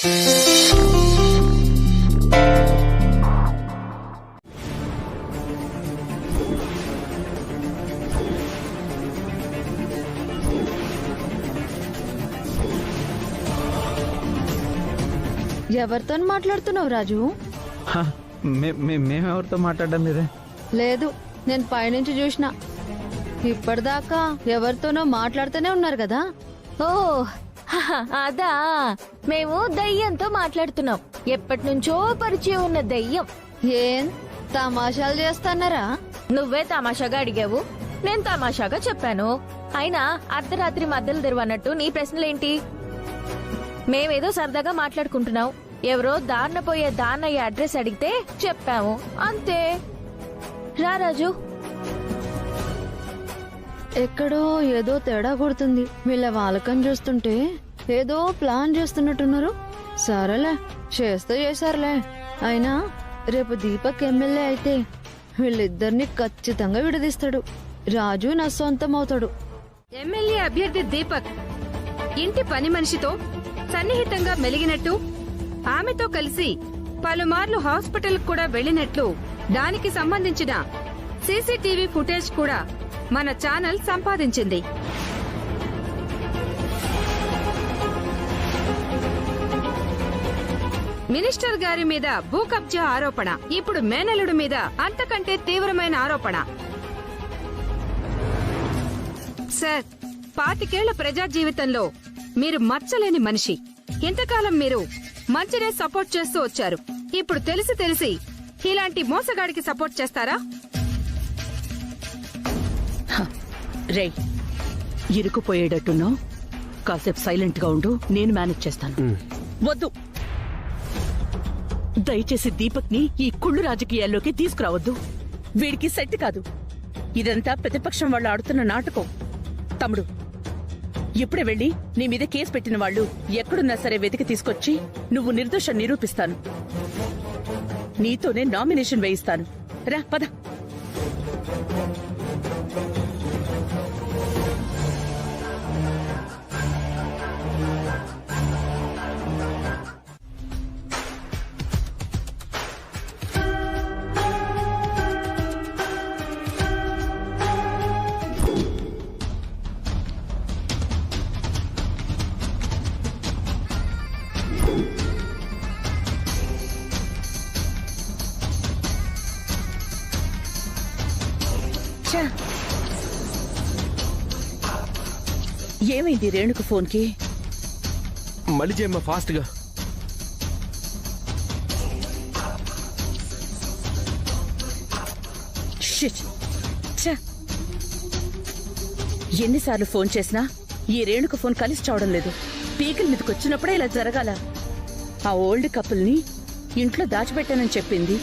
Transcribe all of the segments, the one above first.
ఎవరితో మాట్లాడుతున్నావు రాజు? మేమెవరితో మాట్లాడడం లేదే. లేదు, నేను పైనుంచి చూసిన. ఇప్పటిదాకా ఎవరితోనో మాట్లాడుతూనే ఉన్నారు కదా. ఓ అదా, మేము దయ్యంతో మాట్లాడుతున్నాం. ఎప్పటి నుంచో పరిచయం ఉన్న దయ్యం. ఏం తమాషాలు చేస్తున్నారా? నువ్వే తమాషాగా అడిగావు, నేను తమాషాగా చెప్పాను. అయినా అర్ధరాత్రి మధ్యలో తెరవన్నట్టు నీ ప్రశ్నలేంటి? మేమేదో సరదాగా మాట్లాడుకుంటున్నాం. ఎవరో దారిన పోయే దాన్నయ్య అడ్రస్ అడిగితే చెప్పాము, అంతే. రా రాజు. ఎక్కడో ఏదో తేడా కొడుతుంది. వీళ్ళ వాలకం చూస్తుంటే ఏదో ప్లాన్ చేస్తున్నట్టున్నారు. సరేలే, చేస్తే చేశారులే. అయినా రేపు దీపక్ ఎమ్మెల్యే అయితే వీళ్ళిద్దరిని ఖచ్చితంగా విడదీస్తాడు. రాజు నా సొంతం అవుతాడు. ఎమ్మెల్యే అభ్యర్థి దీపక్ ఇంటి పని మనిషితో సన్నిహితంగా మెలిగినట్టు, ఆమెతో కలిసి పలుమార్లు హాస్పిటల్ కూడా వెళ్లినట్లు దానికి సంబంధించిన సీసీటీవీ ఫుటేజ్ కూడా మన ఛానల్ సంపాదించింది. మినిస్టర్ గారి మీద భూ కబ్జా ఆరోపణ, ఇప్పుడు మేనల్లుడి మీద అంతకంటే తీవ్రమైన ఆరోపణ. సార్, 25 ఏళ్ల ప్రజా జీవితంలో మీరు మచ్చలేని మనిషి. ఇంతకాలం మీరు మంచినే సపోర్ట్ చేస్తూ వచ్చారు. ఇప్పుడు తెలిసి ఇలాంటి మోసగాడికి సపోర్ట్ చేస్తారా? రే, ఇరుకుపోయేటట్టున్నావు. కాసేపు సైలెంట్ గా ఉండు, నేను మేనేజ్ చేస్తాను. వద్దు, దయచేసి దీపక్ ని ఈ కుళ్ళు రాజకీయాల్లోకి తీసుకురావద్దు. వీడికి సెట్ కాదు. ఇదంతా ప్రతిపక్షం వాళ్ళు ఆడుతున్న నాటకం. తమ్ముడు, ఇప్పుడే వెళ్లి నీ మీద కేసు పెట్టిన వాళ్ళు ఎక్కడున్నా సరే వెతికి తీసుకొచ్చి నువ్వు నిర్దోషం నిరూపిస్తాను. నీతోనే నామినేషన్ వేయిస్తాను. రా పద. ఏమైంది రేణుకు ఫోన్ కి? మళ్ళీ చేయమ్మా ఫాస్ట్ గా. ఎన్నిసార్లు ఫోన్ చేసినా ఈ రేణుకు ఫోన్ కలిసి చావడం లేదు. పీకల మీదకి వచ్చినప్పుడే ఇలా జరగాల. ఆ ఓల్డ్ కపుల్ ని ఇంట్లో దాచిపెట్టానని చెప్పింది.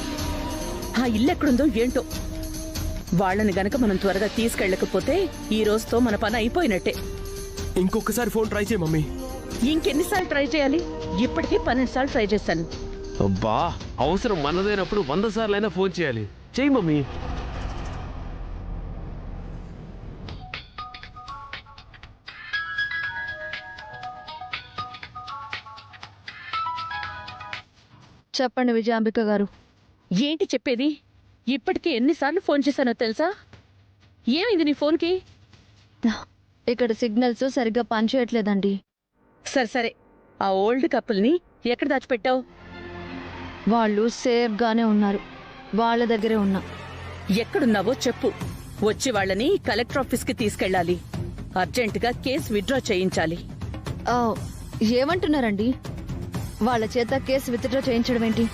ఆ ఇల్లు ఎక్కడుందో ఏంటో. వాళ్ళని గనక మనం త్వరగా తీసుకెళ్ళకపోతే ఈ రోజుతో మన పని అయిపోయినట్టే. ఇంకొకసారి ఫోన్ ట్రై చేయి మమ్మీ. ఇంకెన్నిసార్లు ట్రై చేయాలి? ఇప్పటికే 12 సార్లు ట్రై చేశాను. అబ్బా, అవసరం మనదైనప్పుడు 100 సార్లైనా ఫోన్ చేయాలి. చెయ్యి మమ్మీ. చెప్పండి విజయాంబిక గారు. ఏంటి చెప్పేది? ఇప్పటికే ఎన్నిసార్లు ఫోన్ చేశానో తెలుసా? ఏమైంది నీ ఫోన్కి? ఇక్కడ సిగ్నల్స్ సరిగ్గా పనిచేయట్లేదండి. సరే, ఆ ఓల్డ్ కపుల్ని ఎక్కడ దాచిపెట్టావు? వాళ్ళు సేఫ్ గానే ఉన్నారు. వాళ్ళ దగ్గరే ఉన్నా. ఎక్కడున్నావో చెప్పు. వచ్చి వాళ్ళని కలెక్టర్ ఆఫీస్ కి తీసుకెళ్ళాలి. అర్జెంటుగా కేసు విత్డ్రా చేయించాలి. ఏమంటున్నారండి? వాళ్ళ చేత కేసు విత్డ్రా చేయించడం ఏంటి?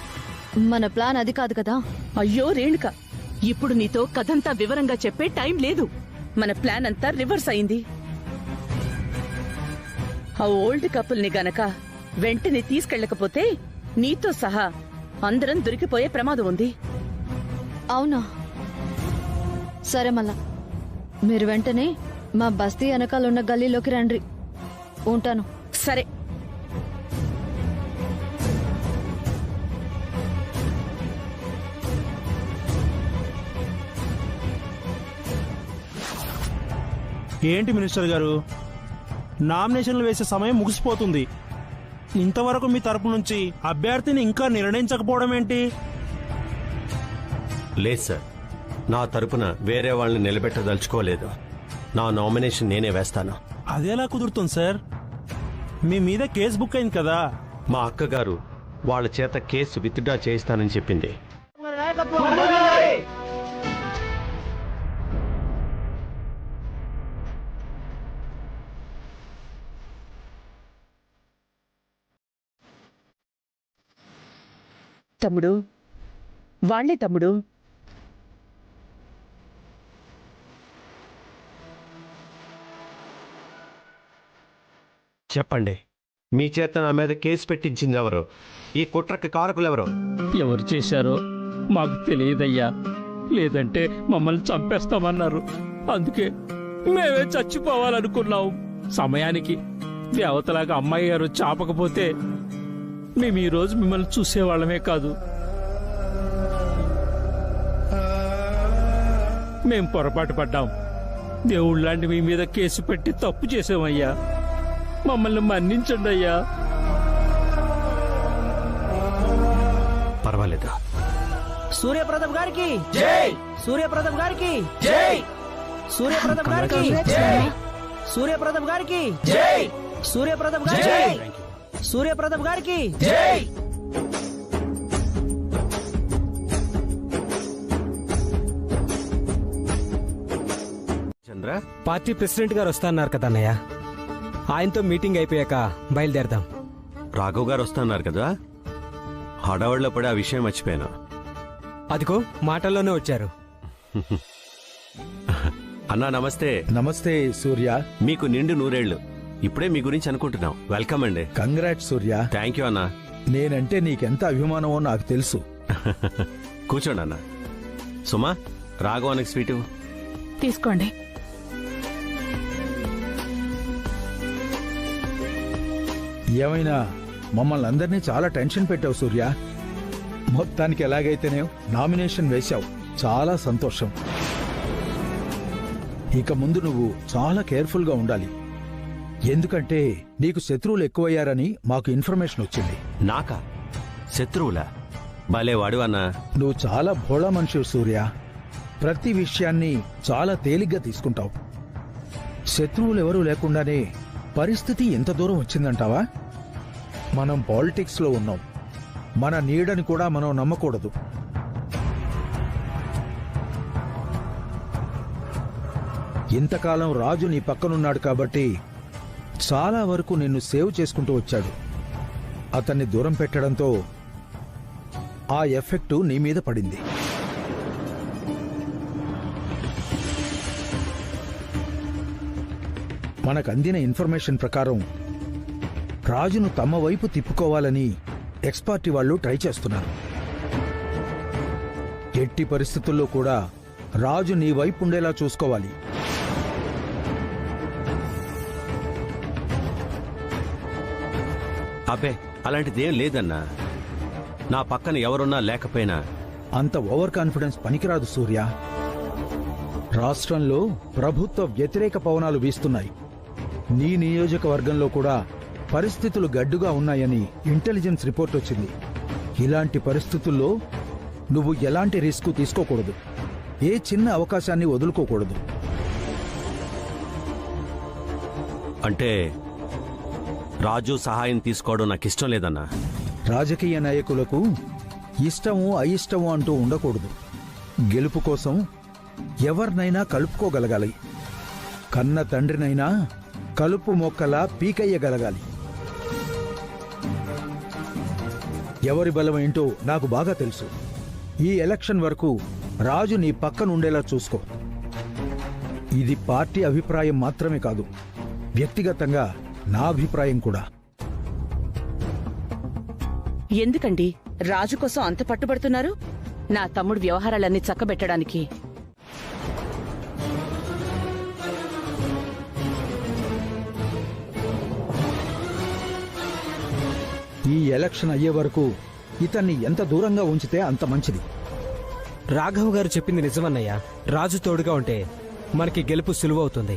మన ప్లాన్ అది కాదు కదా. అయ్యో రేణుక, ఇప్పుడు నీతో కథంతా వివరంగా చెప్పే టైం లేదు. మన ప్లాన్ అంతా రివర్స్ అయింది. ఆ ఓల్డ్ కపుల్ ని గనక వెంటనే తీసుకెళ్ళకపోతే నీతో సహా అందరం దొరికిపోయే ప్రమాదం ఉంది. అవునా? సరే, మళ్ళా మీరు వెంటనే మా బస్తీ వెనకాలన్న గల్లీలోకి రండి. ఉంటాను. సరే. ఏంటి మినిస్టర్ గారు, నామినేషన్లు వేసే సమయం ముగిసిపోతుంది. ఇంతవరకు మీ తరపు నుంచి అభ్యర్థిని ఇంకా నిర్ణయించకపోవడం ఏంటి? లేదు సార్, నా తరపున వేరే వాళ్ళని నిలబెట్టదలుచుకోలేదు. నా నామినేషన్ నేనే వేస్తాను. అదేలా కుదురుతుంది సార్? మీ మీద కేసు బుక్ అయింది కదా. మా అక్కగారు వాళ్ళ చేత కేసు విత్డ్రా చేయిస్తానని చెప్పింది. తమ్ముడు, వాళ్లే తమ్ముడు. చెప్పండి, మీ చేత నా మీద కేసు పెట్టించింది ఎవరు? ఈ కుట్రకి కారకులెవరు? ఎవరు చేశారో మాకు తెలియదయ్యా. లేదంటే మమ్మల్ని చంపేస్తామన్నారు. అందుకే మేమే చచ్చిపోవాలనుకున్నాం. సమయానికి దేవతలాగా అమ్మాయి గారు చాపకపోతే మేము ఈరోజు మిమ్మల్ని చూసేవాళ్ళమే కాదు. మేం పొరపాటు పడ్డాం. దేవుళ్ళంటి మీ మీద కేసు పెట్టి తప్పు చేసామయ్యా. మమ్మల్ని మన్నించండి అయ్యా. పర్వాలేదు. సూర్యప్రతాప్ గారికి జై! సూర్యప్రతాప్ గారికి జై! సూర్యప్రతాప్ గారికి జై! సూర్యప్రతాప్ గారికి జై! సూర్యప్రతాప్ గారికి జై! సూర్యప్రతాప్ గారికి జై! చంద్ర, పార్టీ ప్రెసిడెంట్ గారు వస్తాన్నారు కదా అన్నయ్య. ఆయనతో మీటింగ్ అయిపోయాక బయలుదేరదాం. రాఘవ్ గారు వస్తున్నారు కదా. హడావుడిలో పడి ఆ విషయం మర్చిపోయాను. అదిగో మాటల్లోనే వచ్చారు. అన్నా నమస్తే. నమస్తే సూర్య. మీకు నిండు నూరేళ్లు. ఇప్పుడే మీ గురించి అనుకుంటున్నాం. వెల్కమ్ అండి. Congrats Surya. థ్యాంక్ యూ అన్నా. నేనంటే నీకెంత అభిమానమో నాకు తెలుసు. కూర్చోండి అన్న. సుమా, రాఘవానికి స్వీట్ తీసుకోండి. ఏమైనా మమ్మల్ని అందరినీ చాలా టెన్షన్ పెట్టావు సూర్య. మొత్తానికి ఎలాగైతేనే నామినేషన్ వేశావు. చాలా సంతోషం. ఇక ముందు నువ్వు చాలా కేర్ఫుల్ గా ఉండాలి. ఎందుకంటే నీకు శత్రువులు ఎక్కువయ్యారని మాకు ఇన్ఫర్మేషన్ వచ్చింది. నాకా? శత్రువులా? భలేవాడు అన్నా. నువ్వు చాలా భోళా మనిషి సూర్య. ప్రతి విషయాన్ని చాలా తేలిగ్గా తీసుకుంటావు. శత్రువులు ఎవరూ లేకుండానే పరిస్థితి ఎంత దూరం వచ్చిందంటావా? మనం పాలిటిక్స్ లో ఉన్నాం. మన నీడని కూడా మనం నమ్మకూడదు. ఇంతకాలం రాజు నీ పక్కనున్నాడు కాబట్టి చాలా వరకు నిన్ను సేవ్ చేసుకుంటూ వచ్చాడు. అతన్ని దూరం పెట్టడంతో ఆ ఎఫెక్టు నీ మీద పడింది. మనకందిన ఇన్ఫర్మేషన్ ప్రకారం రాజును తమ వైపు తిప్పుకోవాలని ఎక్స్పార్టీ వాళ్ళు ట్రై చేస్తున్నారు. ఎట్టి పరిస్థితుల్లో కూడా రాజు నీ వైపు ఉండేలా చూసుకోవాలి. అబ్బే, అలాంటిదేం లేదన్నా. నా పక్కన ఎవరున్నా లేకపోయినా అంత ఓవర్ కాన్ఫిడెన్స్ పనికిరాదు సూర్య. రాష్ట్రంలో ప్రభుత్వ వ్యతిరేక పవనాలు వీస్తున్నాయి. నీ నియోజకవర్గంలో కూడా పరిస్థితులు గడ్డుగా ఉన్నాయని ఇంటెలిజెన్స్ రిపోర్ట్ వచ్చింది. ఇలాంటి పరిస్థితుల్లో నువ్వు ఎలాంటి రిస్క్ తీసుకోకూడదు. ఏ చిన్న అవకాశాన్ని వదులుకోకూడదు. అంటే రాజు సహాయం తీసుకోవడం నాకు ఇష్టం లేదన్నా. రాజకీయ నాయకులకు ఇష్టము అయిష్టము అంటూ ఉండకూడదు. గెలుపు కోసం ఎవరినైనా కలుపుకోగలగాలి. కన్న తండ్రినైనా కలుపు మొక్కలా పీకయ్యగలగాలి. ఎవరి బలం ఏంటో నాకు బాగా తెలుసు. ఈ ఎలక్షన్ వరకు రాజు నీ పక్కనుండేలా చూసుకో. ఇది పార్టీ అభిప్రాయం మాత్రమే కాదు, వ్యక్తిగతంగా నా అభిప్రాయం కూడా. ఎందుకండి రాజు కోసం అంత పట్టుబడుతున్నారు? నా తమ్ముడు వ్యవహారాలన్నీ చక్కబెట్టడానికి. ఈ ఎలక్షన్ అయ్యే వరకు ఇతన్ని ఎంత దూరంగా ఉంచితే అంత మంచిది. రాఘవ్ గారు చెప్పింది నిజమన్నయ్య. రాజు తోడుగా ఉంటే మనకి గెలుపు సులువవుతుంది.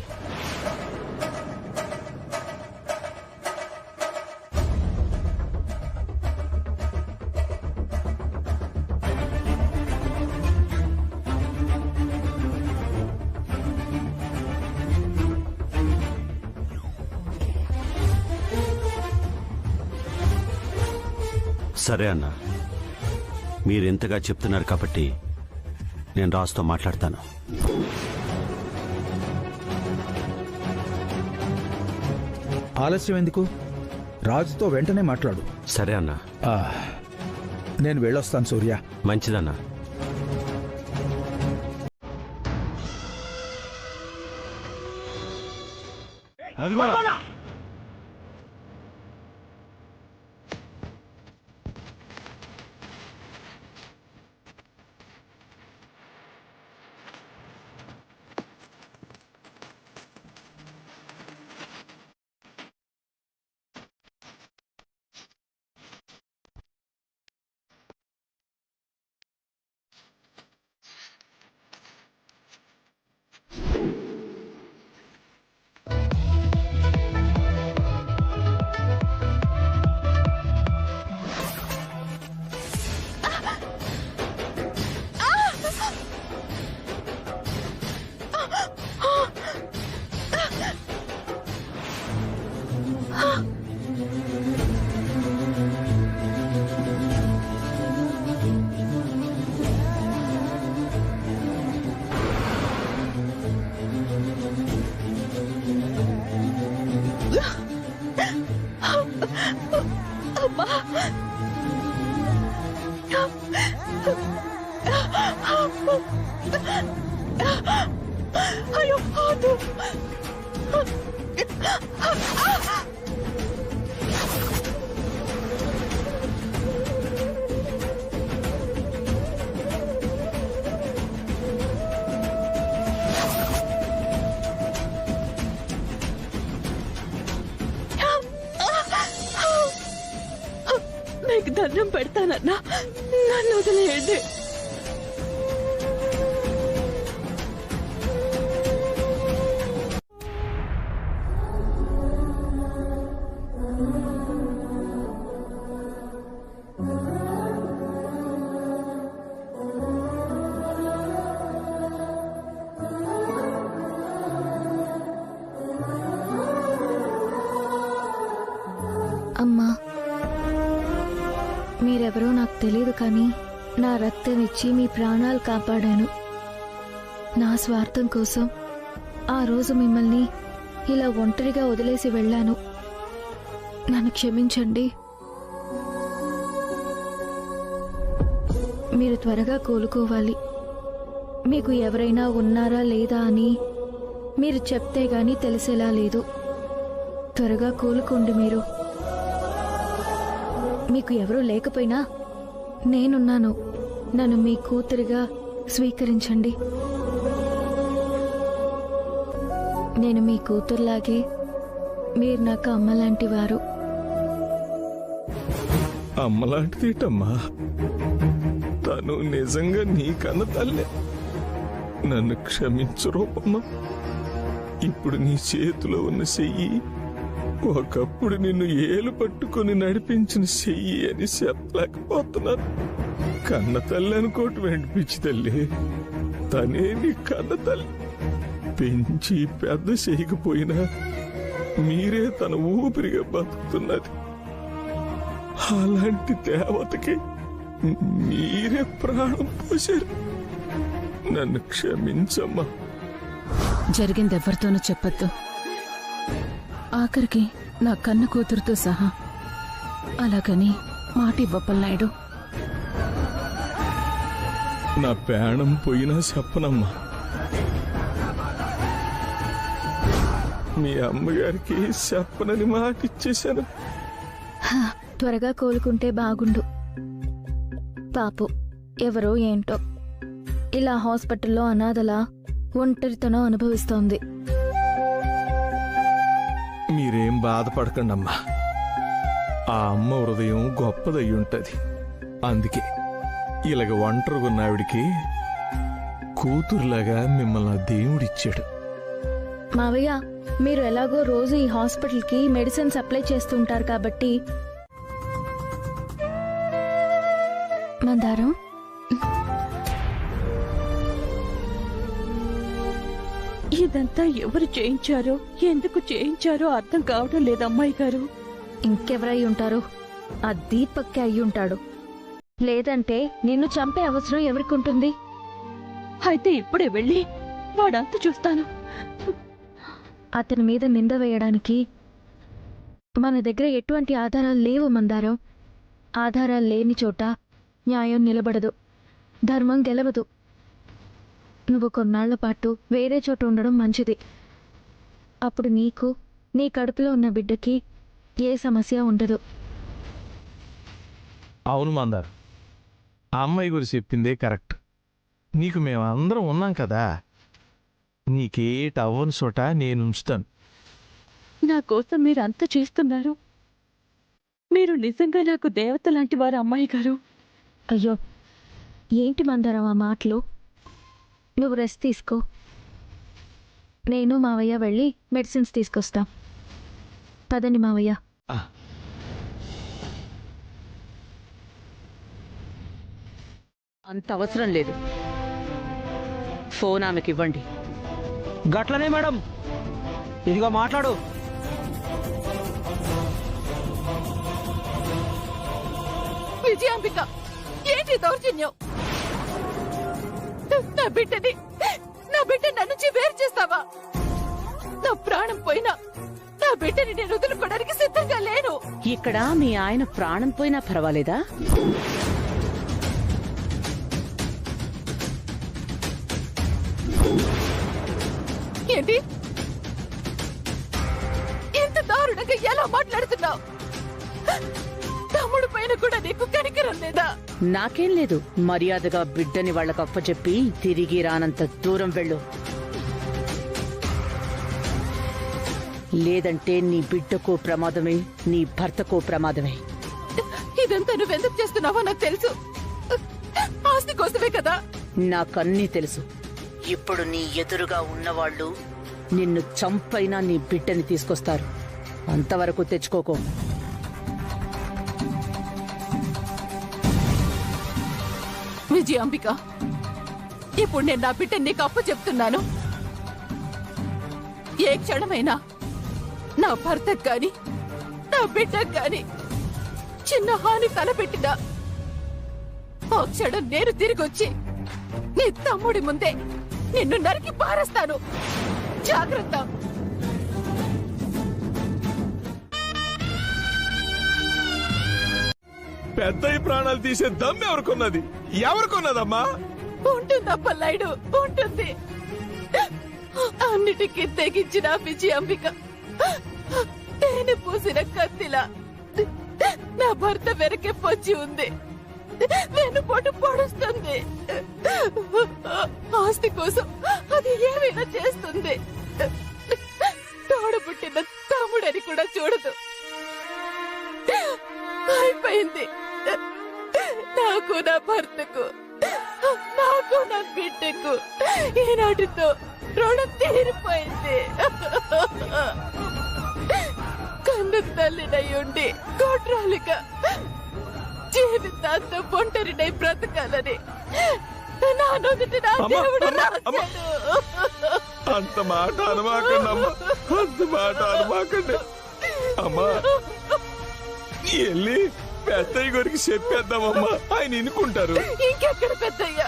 సరే అన్న, మీరు ఇంతగా చెప్తున్నారు కాబట్టి నేను రాజుతో మాట్లాడతాను. ఆలస్యం ఎందుకు? రాజుతో వెంటనే మాట్లాడు. సరే అన్న. నేను వెళ్ళొస్తాను సూర్య. మంచిదన్నా. అయ్యో వద్దు. మీకు దండం పెడతానన్నా, నన్ను వదిలేయండి. అమ్మా, మీరెవరో నాకు తెలియదు, కానీ నా రక్తం ఇచ్చి మీ ప్రాణాలు కాపాడాను. నా స్వార్థం కోసం ఆ రోజు మిమ్మల్ని ఇలా ఒంటరిగా వదిలేసి వెళ్ళాను. నన్ను క్షమించండి. మీరు త్వరగా కోలుకోవాలి. మీకు ఎవరైనా ఉన్నారా లేదా అని మీరు చెప్తే గానీ తెలిసేలా లేదు. త్వరగా కోలుకోండి. మీరు మీకు ఎవరూ లేకపోయినా నేనున్నాను. నన్ను మీ కూతురిగా స్వీకరించండి. నేను మీ కూతురులాగే, మీరు నాకు అమ్మలాంటి వారు. అమ్మలాంటిదేటమ్మా, తను నిజంగా నీకన్న తల్లే. నన్ను క్షమించు రూపమ్మా. ఇప్పుడు నీ చేతిలో ఉన్న చెయ్యి ఒకప్పుడు నిన్ను ఏలు పట్టుకుని నడిపించిన చెయ్యి అని చెప్పలేకపోతున్నాను. కన్న తల్లి అనుకోటి వెండిపించి తల్లి, తనే నీ కన్న తల్లి. పెంచి పెద్ద చేయకపోయినా మీరే తన ఊపిరిగా బతుకుతున్నది. అలాంటి దేవతకి మీరే ప్రాణం పోశారు. నన్ను క్షమించమ్మా. జరిగింది ఎవరితోనూ చెప్పొద్దు. ఆఖరికి నా కన్న కూతురుతో సహా. అలాగని మాటి బొప్పలనాయుడు. నా ప్రాణం పోయినా చెప్పనమ్మా. మీ అమ్మగారికి చెప్పనని మాట ఇచ్చేశాను. త్వరగా కోలుకుంటే బాగుండు. పాపం ఎవరో ఏంటో ఇలా హాస్పిటల్లో అనాథలా ఒంటరితనం అనుభవిస్తోంది. మీరేం బాధపడకండి అమ్మా. ఆ అమ్మ హృదయం గొప్పదయ్యుంటది. అందుకే ఇలాగ ఒంటరిగున్న ఆవిడికి కూతురులాగా మిమ్మల్ని దేవుడిచ్చాడు. మావయ్య, మీరు ఎలాగో రోజు ఈ హాస్పిటల్కి మెడిసిన్ సప్లై చేస్తుంటారు కాబట్టి. మందారం, ఇదంతా ఎవరు చేయించారో, ఎందుకు చేయించారో అర్థం కావడం లేదు అమ్మాయి గారు. ఇంకెవరై ఉంటారు? ఆ దీపక్కే అయ్యుంటాడు. లేదంటే నిన్ను చంపే అవసరం ఎవరికుంటుంది? అయితే ఇప్పుడే వెళ్ళి వాడంతా చూస్తాను. అతని మీద నింద వేయడానికి మన దగ్గర ఎటువంటి ఆధారాలు లేవు మందారం. ఆధారాలు లేని చోట న్యాయం నిలబడదు, ధర్మం గెలవదు. నువ్వు కొన్నాళ్ల పాటు వేరే చోట ఉండడం మంచిది. అప్పుడు నీకు, నీ కడుపులో ఉన్న బిడ్డకి ఏ సమస్య ఉండదు. అవును మందార్, ఆ అమ్మాయి గురించి చెప్పిందే కరెక్ట్. నీకు మేమందరం ఉన్నాం కదా, నీకేట అవ్వని చోట నేను ఉంచుతాను. నా కోసం మీరు అంత చేస్తున్నారు. మీరు నిజంగా నాకు దేవత లాంటి వారు అమ్మాయి గారు. అయ్యో, ఏంటి మందారం ఆ మాటలు? నువ్వు రెస్ట్ తీసుకో. నేను మావయ్య వెళ్ళి మెడిసిన్స్ తీసుకొస్తాం. పదండి మావయ్య. అంత అవసరం లేదు. ఫోన్ ఆమెకి ఇవ్వండి. గట్లనే మేడం, ఇదిగో మాట్లాడు. విజయాంబిక, ఏంటి దౌర్జన్యం? నా బిడ్డ నా నుంచి వేరు చేస్తావా? నా ప్రాణం పోయినా నా బిడ్డని నేను వదులుకోవడానికి సిద్ధంగా లేను. ఇక్కడ మీ ఆయన ప్రాణం పోయినా పర్వాలేదా? ఏంటి ఇంత దారుణంగా ఎలా మాట్లాడుతున్నావు? తమ్ముడు పైన కూడా నీకు కనికరం లేదా? నాకేం లేదు. మర్యాదగా బిడ్డని వాళ్ళకు అప్పచెప్పి తిరిగి రానంత దూరం వెళ్ళు. లేదంటే నీ బిడ్డకు ప్రమాదమే, నీ భర్తకు ప్రమాదమే. ఇదంతా నువ్వెందుకు చేస్తున్నావో నాకు తెలుసు. ఆస్తి కోసమే కదా. నాకన్నీ తెలుసు. ఇప్పుడు నీ ఎదురుగా ఉన్నవాళ్ళు నిన్ను చంపైనా నీ బిడ్డని తీసుకొస్తారు. అంతవరకు తెచ్చుకోకో. విజయాంబిక, ఇప్పుడు నేను నా బిడ్డని నీకు అప్పు చెప్తున్నాను. ఏ క్షణమైనా నా భర్తకు గాని నా బిడ్డకు గాని చిన్న హాని తలపెట్టినా ఆ క్షణం నేను తిరిగొచ్చి నీ తమ్ముడి ముందే నిన్ను నరికి పారేస్తాను. జాగ్రత్త. పెద్దయి ప్రాణాలు తీసే దమ్ము ఎవరికొన్నది? ఎవరికొన్నదమ్మా? ఉంటుందప్ప లైడు, ఉంటుంది. అన్నిటికీ తెగించిన విజయాంబిక తేనె పూసిన కత్తిలా నా భర్త వెనకే పొచ్చి ఉంది. వెన్నుపోటు పొడుస్తుంది. ఆస్తి కోసం అది ఏమైనా చేస్తుంది. తోడబుట్టిన తమ్ముడని కూడా చూడదు. అయిపోయింది. నాకు నా భర్తకు, నాకు నా బిడ్డకు ఈనాటితో రుణం తీరిపోయింది. కన్ను తల్లినయ్యుండి కోట్రాలిగా జీవితాంతం ఒంటరినై బ్రతకాలని నా నుదుటి నా దేవుడు రాశాడు. అంత మాట అనమాకండి అమ్మా, అంత మాట అనమాకండి అమ్మా. వెళ్ళి పెద్దయ్య గారికి చెప్పేద్దామమ్మా, ఆయన ఇనుకుంటారు. ఇంకెక్కడ పెద్దయ్య?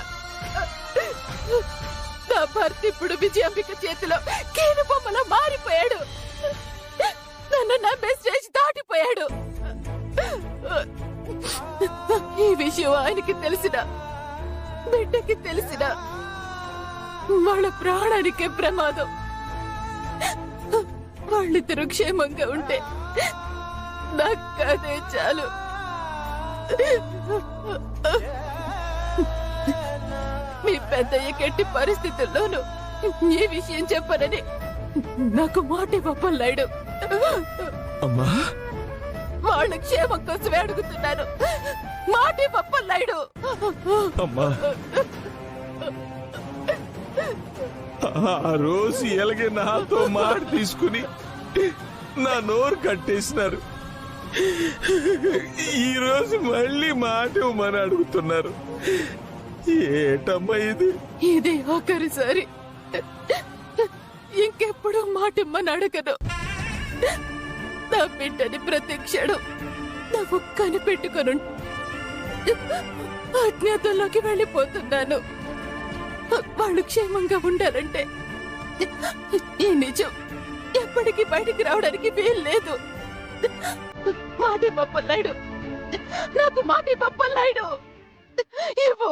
నా భర్త ఇప్పుడు విజయాంబిక చేతిలో కీలు బొమ్మలా మారిపోయాడు. నన్ను నమ్మే స్టేజ్ దాటిపోయాడు. ఈ విషయం ఆయనకి తెలిసిన, బిడ్డకి తెలిసిన వాళ్ళ ప్రాణానికే ప్రమాదం. వాళ్ళిద్దరూ క్షేమంగా ఉంటే నాకు అదే చాలు. మీ పెద్దయ్యకి ఎట్టి పరిస్థితుల్లోనూ ఈ విషయం చెప్పనని నాకు మాట ఇవ్వలేడు. అమ్మా, వాళ్ళ క్షేమం కోసమే అడుగుతున్నాను. మాట ఇవ్వలేడు. అమ్మా, ఆ రోజు ఎలాగే నాతో మాట తీసుకుని నా నోరు కట్టేసినారు. ఈ రోజు మళ్ళీ మాట ఇవ్వమని అడుగుతున్నారు. ఏటమ్మా ఇది? ఇది ఆఖరిసారి. ఇంకెప్పుడు మాట ఇమ్మని అడగను. నా బిడ్డని ప్రతి క్షణం నువ్వు కనిపెట్టుకుని అజ్ఞాతంలోకి వెళ్ళిపోతున్నాను. వాళ్ళు క్షేమంగా ఉండాలంటే ఈ నిజం ఎప్పటికీ బయటికి రావడానికి వీలు లేదు. మాటి పప్పలాయుడు, నాకు మాటి పప్పలాయుడు ఇవ్వు.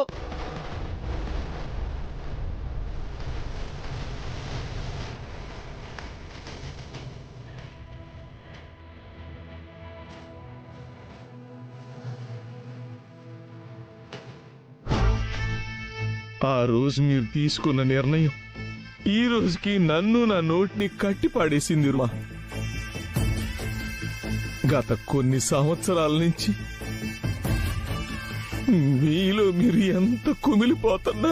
ఆ రోజు మీరు తీసుకున్న నిర్ణయం ఈ రోజుకి నన్ను నా నోటిని కట్టిపాడేసింది మా. గత కొన్ని సంవత్సరాల నుంచి మీలో మీరు ఎంత కుమిలిపోతున్నా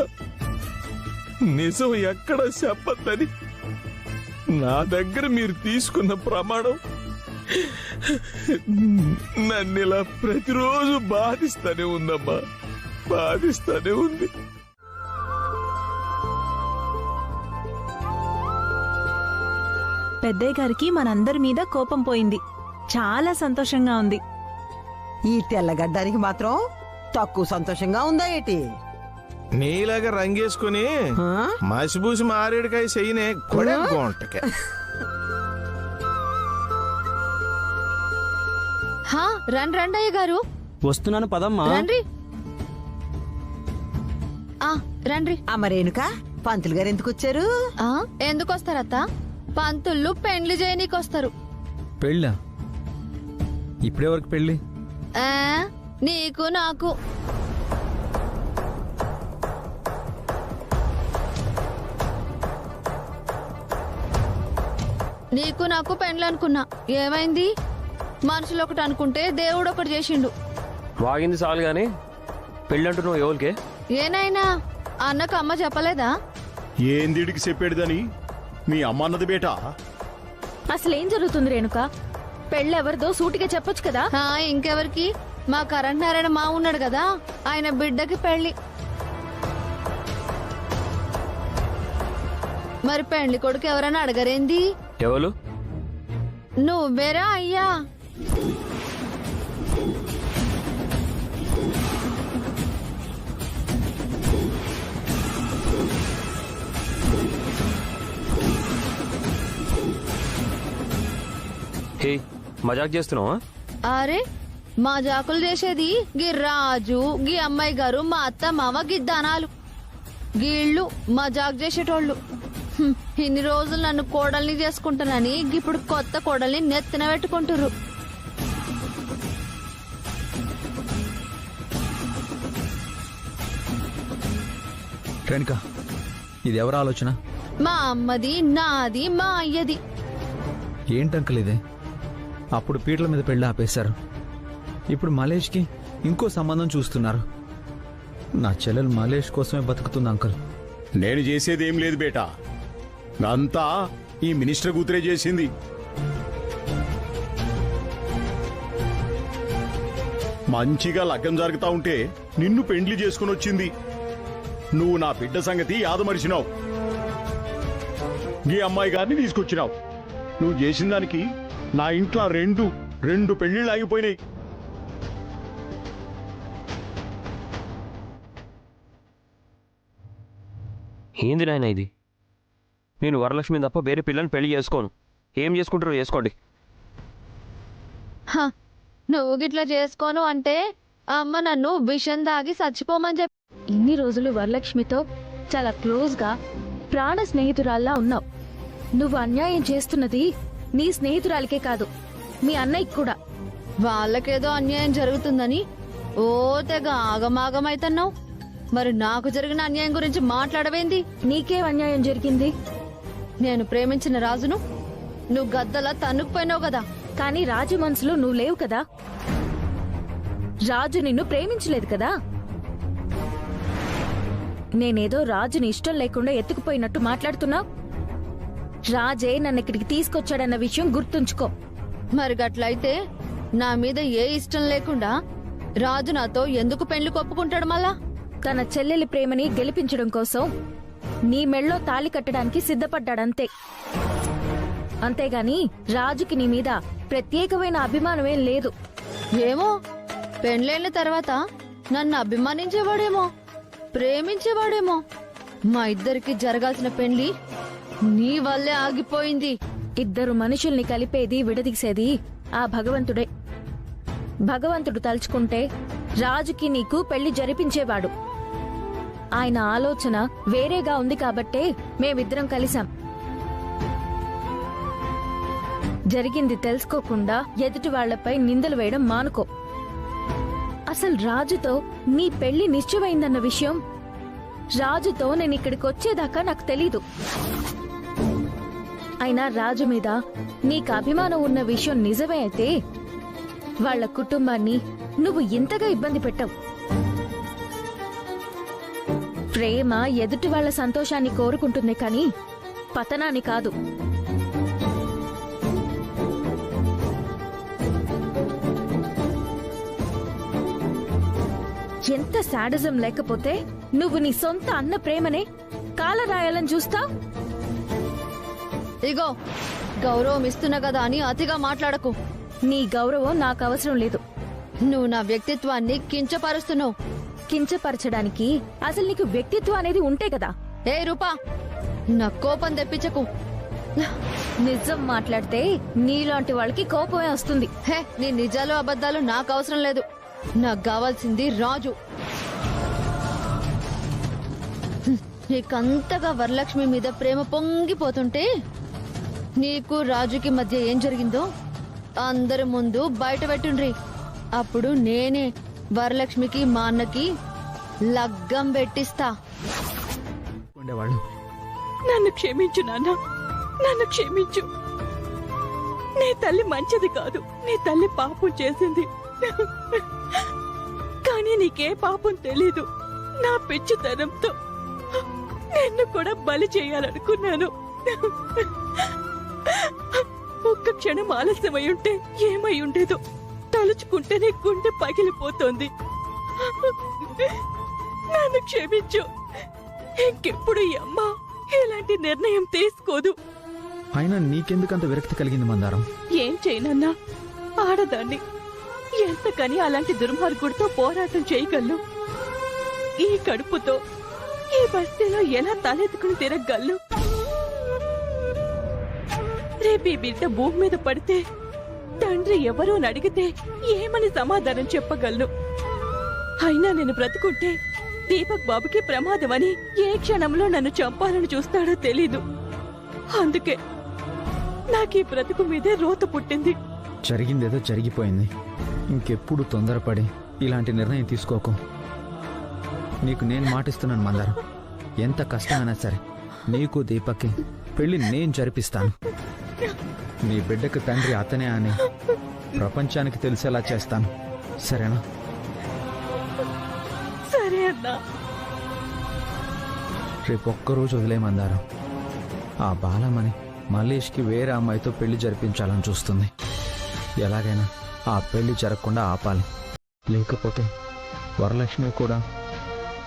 నిజం ఎక్కడ చెప్పద్దని నా దగ్గర మీరు తీసుకున్న ప్రమాణం నన్ను ఇలా ప్రతిరోజు బాధిస్తానే ఉందమ్మా, బాధిస్తానే ఉంది. పెద్దయ్య గారికి మనందరి మీద కోపం పోయింది. చాలా సంతోషంగా ఉంది. ఈ తెల్లగడ్డానికి మాత్రం తక్కువ సంతోషంగా ఉందా ఏటి? నీలాగా రంగేసుకుని మసిబూసి మారేడుకాయ చెయ్యనే కొడకే. రండి రండయ్య గారు. వస్తున్నాను పదమ్మా. రండి రండి. అమరేనుక పంతులు గారు ఎందుకు వచ్చారు? ఎందుకు వస్తారత్తా? పంతుళ్ళు పెండ్లి చేయనీకొస్తారు. పెళ్ళా? ఇప్పుడే వరకు పెళ్ళి? నీకు నాకు. నీకు నాకు పెండ్లు అనుకున్నా, ఏమైంది? మనుషులు ఒకటి అనుకుంటే దేవుడు ఒకటి చేసిండు. వాగింది చాలు గాని పెళ్ళంటున్నావు ఎవరికే? ఏనాయనా అన్నకు అమ్మ చెప్పలేదా? ఏందిడికి చెప్పేడుదని మీ అమ్మ అన్నది బేటా. అసలేం జరుగుతుంది రేణుక? పెళ్ళెవరిదో సూటిగా చెప్పొచ్చు కదా. ఇంకెవరికి? మా కరెంట్ నారాయణ మా ఉన్నాడు కదా, ఆయన బిడ్డకి పెళ్లి. మరి పెళ్లి కొడుకు ఎవరైనా అడగరేంది? ఎవరు? నువ్వేరా అయ్యా. హే, మజాక్ చేస్తున్నావా? అరే మజాకులు చేసేది గి రాజు, గి అమ్మాయి గారు, మా అత్త మామ గిద్దానాలు. గీళ్ళు మజాక్ చేసేటోళ్ళు. ఇన్ని రోజులు నన్ను కోడల్ని చేసుకుంటానని ఇప్పుడు కొత్త కోడల్ని నెత్తిన పెట్టుకుంటుర్రు. రేణుక, ఇది ఎవరి ఆలోచన? మా అమ్మది, నాది, మా అయ్యది. ఏంటంకల్ ఇదే? అప్పుడు పీటల మీద పెళ్లి ఆపేశారు, ఇప్పుడు మలేష్కి ఇంకో సంబంధం చూస్తున్నారు. నా చెల్లెలు మలేష్ కోసమే బతుకుతుంది అంకల్. నేను చేసేదేం లేదు బేటా, అంతా ఈ మినిస్టర్ కూతురే చేసింది. మంచిగా లగ్గం జరుగుతా ఉంటే నిన్ను పెండ్లి చేసుకుని వచ్చింది. నువ్వు నా బిడ్డ సంగతి యాదమరిచినావు, ఈ అమ్మాయి గారిని తీసుకొచ్చినావు. నువ్వు చేసిన దానికి నా ఇంట్లో రెండు పెళ్లిళ్ళు ఆగిపోయినాయి. ఏంది నాయన ఇది? నేను వరలక్ష్మి తప్ప వేరే పిల్లని పెళ్లి చేసుకోను. ఏం చేసుకుంటారో చేసుకోండి. నువ్వు గిట్లా చేసుకోను అంటే అమ్మ నన్ను విషం దాగి చచ్చిపోమని చెప్పి. ఇన్ని రోజులు వరలక్ష్మితో చాలా క్లోజ్ గా ప్రాణ స్నేహితురాల్లా ఉన్నావు. నువ్వు అన్యాయం చేస్తున్నది నీ స్నేహితురాలకే కాదు, మీ అన్నయ్యకి కూడా. వాళ్ళకేదో అన్యాయం జరుగుతుందని ఓ తెగ ఆగమాగమైతున్నావు. మరి నాకు జరిగిన అన్యాయం గురించి మాట్లాడవేంది? నీకేం అన్యాయం జరిగింది? నేను ప్రేమించిన రాజును నువ్వు గద్దలా తన్నుకుపోయినావు కదా. కానీ రాజు మనసులో నువ్వు లేవు కదా. రాజు నిన్ను ప్రేమించలేదు కదా. నేనేదో రాజుని ఇష్టం లేకుండా ఎత్తుకుపోయినట్టు మాట్లాడుతున్నా. రాజే నన్ను ఇక్కడికి తీసుకొచ్చాడన్న విషయం గుర్తుంచుకో. మరి గట్లయితే నా మీద ఏ ఇష్టం లేకుండా రాజు నాతో ఎందుకు పెళ్లి కొప్పుకుంటాడు? మళ్ళా తన చెల్లెలి ప్రేమని గెలిపించడం కోసం నీ మెళ్ళో తాళి కట్టడానికి సిద్ధపడ్డాడంతే. అంతేగాని రాజుకి నీ మీద ప్రత్యేకమైన అభిమానమేం లేదు. ఏమో పెండ్లైన తర్వాత నన్ను అభిమానించేవాడేమో, ప్రేమించేవాడేమో. మా ఇద్దరికి జరగాల్సిన పెళ్లి నీ వల్లే ఆగిపోయింది. ఇద్దరు మనుషుల్ని కలిపేది విడదీసేది ఆ భగవంతుడే. భగవంతుడు తలుచుకుంటే రాజుకి నీకు పెళ్లి జరిపించేవాడు. ఆయన ఆలోచన వేరేగా ఉంది కాబట్టే మేమిద్దరం కలిసాం. జరిగింది తెలుసుకోకుండా ఎదుటి వాళ్లపై నిందలు వేయడం మానుకో. అసలు రాజుతో నీ పెళ్లి నిశ్చయమైందన్న విషయం రాజుతో నేను ఇక్కడికి వచ్చేదాకా నాకు తెలీదు. అయినా రాజు మీద నీకు అభిమానం ఉన్న విషయం నిజమే అయితే వాళ్ల కుటుంబాన్ని నువ్వు ఇంతగా ఇబ్బంది పెట్టవు. ప్రేమ ఎదుటి వాళ్ల సంతోషాన్ని కోరుకుంటుంది కానీ పతనాన్ని కాదు. ఎంత శాడిజం లేకపోతే నువ్వు నీ సొంత అన్న ప్రేమనే కాలరాయాలని చూస్తావు. ఇగో గౌరవం ఇస్తున్నా కదా అని అతిగా మాట్లాడకు. నీ గౌరవం నాకు అవసరం లేదు. నువ్వు నా వ్యక్తిత్వాన్ని కించపరుస్తున్నావు. కించపరచడానికి అసలు నీకు వ్యక్తిత్వం అనేది ఉంటే కదా. ఏ రూపా, నా కోపం తెప్పించకు. నిజం మాట్లాడితే నీలాంటి వాళ్ళకి కోపమే వస్తుంది. హే, నీ నిజాలు అబద్ధాలు నాకు అవసరం లేదు. నాకు కావాల్సింది రాజు. నీకంతగా వరలక్ష్మి మీద ప్రేమ పొంగిపోతుంటే నీకు రాజుకి మధ్య ఏం జరిగిందో అందరి ముందు బయట పెట్టుండ్రి. అప్పుడు నేనే వరలక్ష్మికి మా అన్నకి లగ్గం పెట్టిస్తా. ఉండేవాళ్ళు నన్ను క్షమించు నాన్న, నన్ను క్షమించు. నీ తల్లి మంచిది కాదు, నీ తల్లి పాపం చేసింది. కానీ నీకే పాపం తెలీదు. నా పిచ్చితనంతో నిన్ను కూడా బలి చేయాలనుకున్నాను. ఒక్క క్షణం ఆలస్యమై ఉంటే ఏమై ఉండేదో తలుచుకుంటేనే గుండె పగిలిపోతోంది. నన్ను క్షమించు. ఇంకెప్పుడు ఈ అమ్మ ఇలాంటి నిర్ణయం తీసుకోదు. అయినా నీకెందుకంత విరక్తి కలిగింది మందారం? ఏం చేయనన్నా, ఆడదాన్ని ఎంతకని అలాంటి దుర్మార్గుడితో పోరాటం చేయగలను? ఈ కడుపుతో ఈ బస్తీలో ఎలా తలెత్తుకుని తిరగలను? రేపు ఈ బిడ్డ భూమి మీద పడితే తండ్రి ఎవరో అడిగితే ఏమని సమాధానం చెప్పగలను? అయినా నేను బ్రతుకుంటే దీపక్ బాబుకి ప్రమాదమని ఏ క్షణంలో నన్ను చంపాలని చూస్తాడో తెలీదు. అందుకే నాకీ బ్రతుకు మీదే రోత పుట్టింది. జరిగిందేదో జరిగిపోయింది. ఇంకెప్పుడు తొందరపడి ఇలాంటి నిర్ణయం తీసుకోకు. నీకు నేను మాటిస్తున్నాను మందారం, ఎంత కష్టమైనా సరే నీకు దీపక్కి పెళ్లి నేను జరిపిస్తాను. నీ బిడ్డకు తండ్రి అతనే అని ప్రపంచానికి తెలిసేలా చేస్తాను. సరేనా? సరే అన్నా. రేపొక్కరోజు వదిలే మందారం. ఆ బాలమని మల్లేష్కి వేరే అమ్మాయితో పెళ్లి జరిపించాలని చూస్తుంది. ఎలాగైనా ఆ పెళ్లి జరగకుండా ఆపాలి. లేకపోతే వరలక్ష్మి కూడా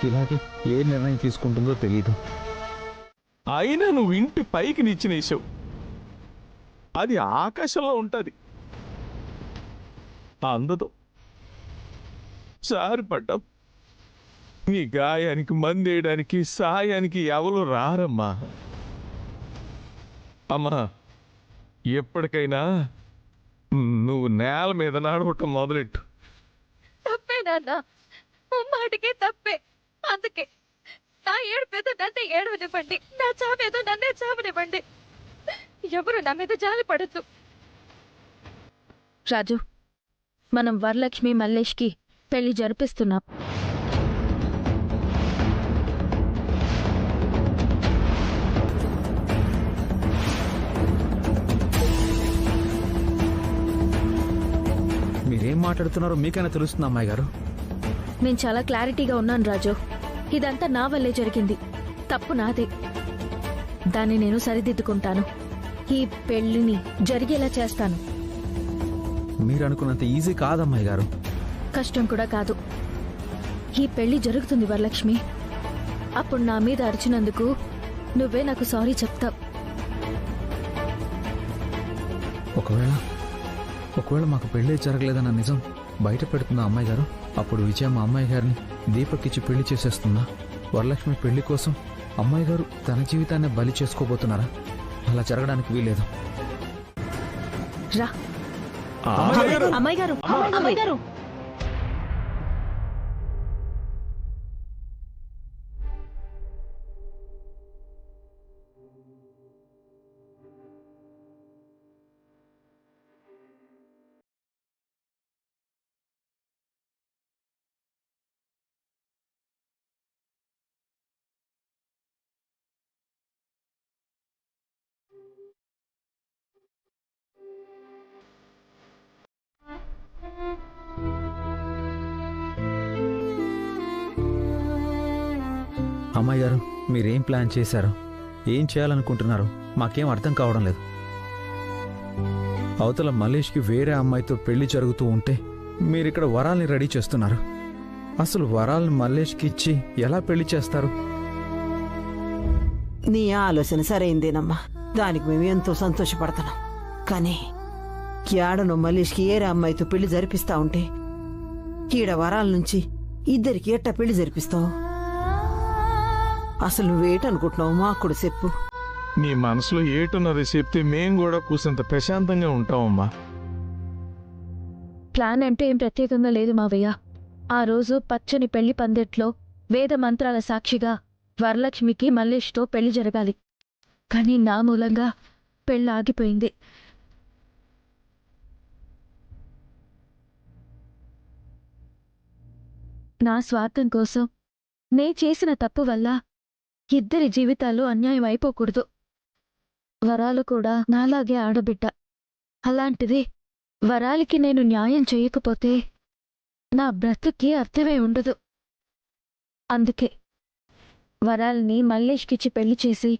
ఇలాగే ఏ నిర్ణయం తీసుకుంటుందో తెలియదు. అయినా నువ్వు ఇంటి పైకి నిచ్చినేసావు, అది ఆకాశంలో ఉంటుంది. అందదు జారిపడ్డాం. నీ గాయానికి మందేయడానికి సాయానికి ఎవరు రారమ్మా. అమ్మా, ఎప్పటికైనా నువ్వు నేల మీద నడవటం మొదలెట్టు. తప్పే నాన్న, మాటికే తప్పే. అందుకే నా ఏడుపేదో నన్నే ఏడవనివ్వండి, నా చావేదో నన్నే చావనివ్వండి. ఎవరు నా మీద జాలి పడద్దు. రాజు, మనం వరలక్ష్మి మల్లేష్కి పెళ్లి జరిపిస్తున్నాం. మీరేం మాట్లాడుతున్నారో మీకైనా తెలుస్తుంది అమ్మాయి గారు? నేను చాలా క్లారిటీగా ఉన్నాను రాజు. ఇదంతా నా వల్లే జరిగింది. తప్పు నాదే. దాన్ని నేను సరిదిద్దుకుంటాను. ఈ పెళ్లిని జరిగేలా చేస్తాను. మీరు అనుకున్నంత ఈజీ కాదమ్మాయి గారు. కష్టం కూడా కాదు. ఈ పెళ్లి జరుగుతుంది వరలక్ష్మి. అప్పుడు నా మీద అరిచినందుకు నువ్వే నాకు సారీ చెప్తావు. ఒకవేళ మాకు పెళ్ళే జరగలేదన్న నిజం బయట పెడుతుందా అమ్మాయి గారు? అప్పుడు విజయ మా అమ్మాయి గారిని దీపక్ ఇచ్చి పెళ్లి చేసేస్తుందా? వరలక్ష్మి పెళ్లి కోసం అమ్మాయి గారు తన జీవితాన్ని బలి చేసుకోబోతున్నారా? అలా జరగడానికి వీలేదు. రా అమ్మాయి గారు, అమ్మాయి గారు. అమ్మాయి గారు, మీరేం ప్లాన్ చేశారో, ఏం చేయాలనుకుంటున్నారో మాకేం అర్థం కావడం లేదు. అవతల మల్లేష్కి వేరే అమ్మాయితో పెళ్లి జరుగుతూ ఉంటే మీరిక్కడ వరాల్ని రెడీ చేస్తున్నారు. అసలు వరాల్ని మల్లేష్కి ఇచ్చి ఎలా పెళ్లి చేస్తారు? నీ ఆలోచన సరైందేనమ్మా, దానికి మేము ఎంతో సంతోషపడుతున్నాం. కానీ క్యాడను మల్లేష్కి ఏరే అమ్మాయితో పెళ్లి జరిపిస్తా ఉంటే ఈడ వరాల నుంచి ఇద్దరికి ఎట్ట పెళ్లి జరిపిస్తావు? అసలు నువ్వేటనుకుంటున్నావు మాకు కూడా చెప్పు. నీ మనసులో ఏటున్నది చెప్తే మేం కూడా కూసంత ప్రశాంతంగా ఉంటామమ్మా. ప్లాన్ అంటే ఏం ప్రత్యేకంగా లేదు మావయ్య. ఆ రోజు పచ్చని పెళ్లి పందిట్లో వేద మంత్రాల సాక్షిగా వరలక్ష్మికి మల్లేష్తో పెళ్లి జరగాలి. కానీ నా మూలంగా పెళ్ళి ఆగిపోయింది. నా స్వార్థం కోసం నే చేసిన తప్పు వల్ల ఇద్దరి జీవితాలు అన్యాయం అయిపోకూడదు. వరాలు కూడా నాలాగే ఆడబిడ్డ. అలాంటిది వరాలికి నేను న్యాయం చేయకపోతే నా బ్రతుక్కి అర్థమే ఉండదు. అందుకే వరాల్ని మల్లేష్కిచ్చి పెళ్లి చేసి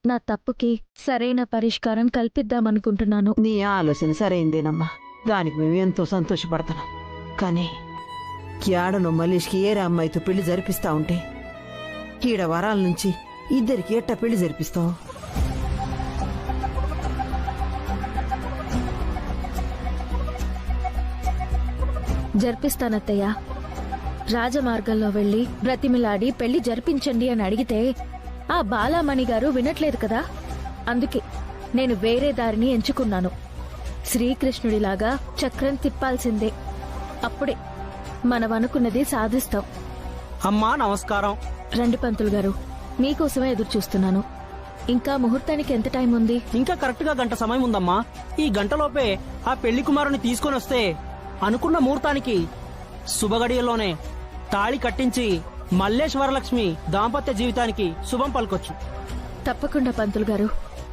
నా తప్పుకి సరైన పరిష్కారం కల్పిద్దామనుకుంటున్నాను. నీ ఆలోచన సరైందేనమ్మా, దానికి మేము ఎంతో సంతోషపడుతున్నాం. కానీ క్యాడను మల్లేష్కి ఏరే అమ్మాయితో పెళ్లి జరిపిస్తా ఉంటే ఈడ వరాల నుంచి ఇద్దరికి ఎట్ట పెళ్లి జరిపిస్తావు? జరిపిస్తానత్తయ్య. రాజమార్గంలో వెళ్లి బ్రతిమిలాడి పెళ్లి జరిపించండి అని అడిగితే ఆ బాలామణి గారు వినట్లేదు కదా. అందుకే నేను వేరే దారిని ఎంచుకున్నాను. శ్రీకృష్ణుడిలాగా చక్రం తిప్పాల్సిందే. అప్పుడే మనం అనుకున్నది సాధిస్తాం. అమ్మా నమస్కారం. రండి పంతులు గారు, మీకోసమే ఎదురు చూస్తున్నాను. ఇంకా ముహూర్తానికి ఎంత టైం ఉంది? ఇంకా కరెక్ట్ గా గంట సమయం ఉందమ్మా. ఈ గంటలోపే ఆ పెళ్లి కుమారుని తీసుకొని వస్తే అనుకున్న ముహూర్తానికి శుభగడియల్లోనే తాళి కట్టించి మల్లేష్ వరలక్ష్మి దాంపత్య జీవితానికి శుభం పలకొచ్చు. తప్పకుండా పంతులు గారు,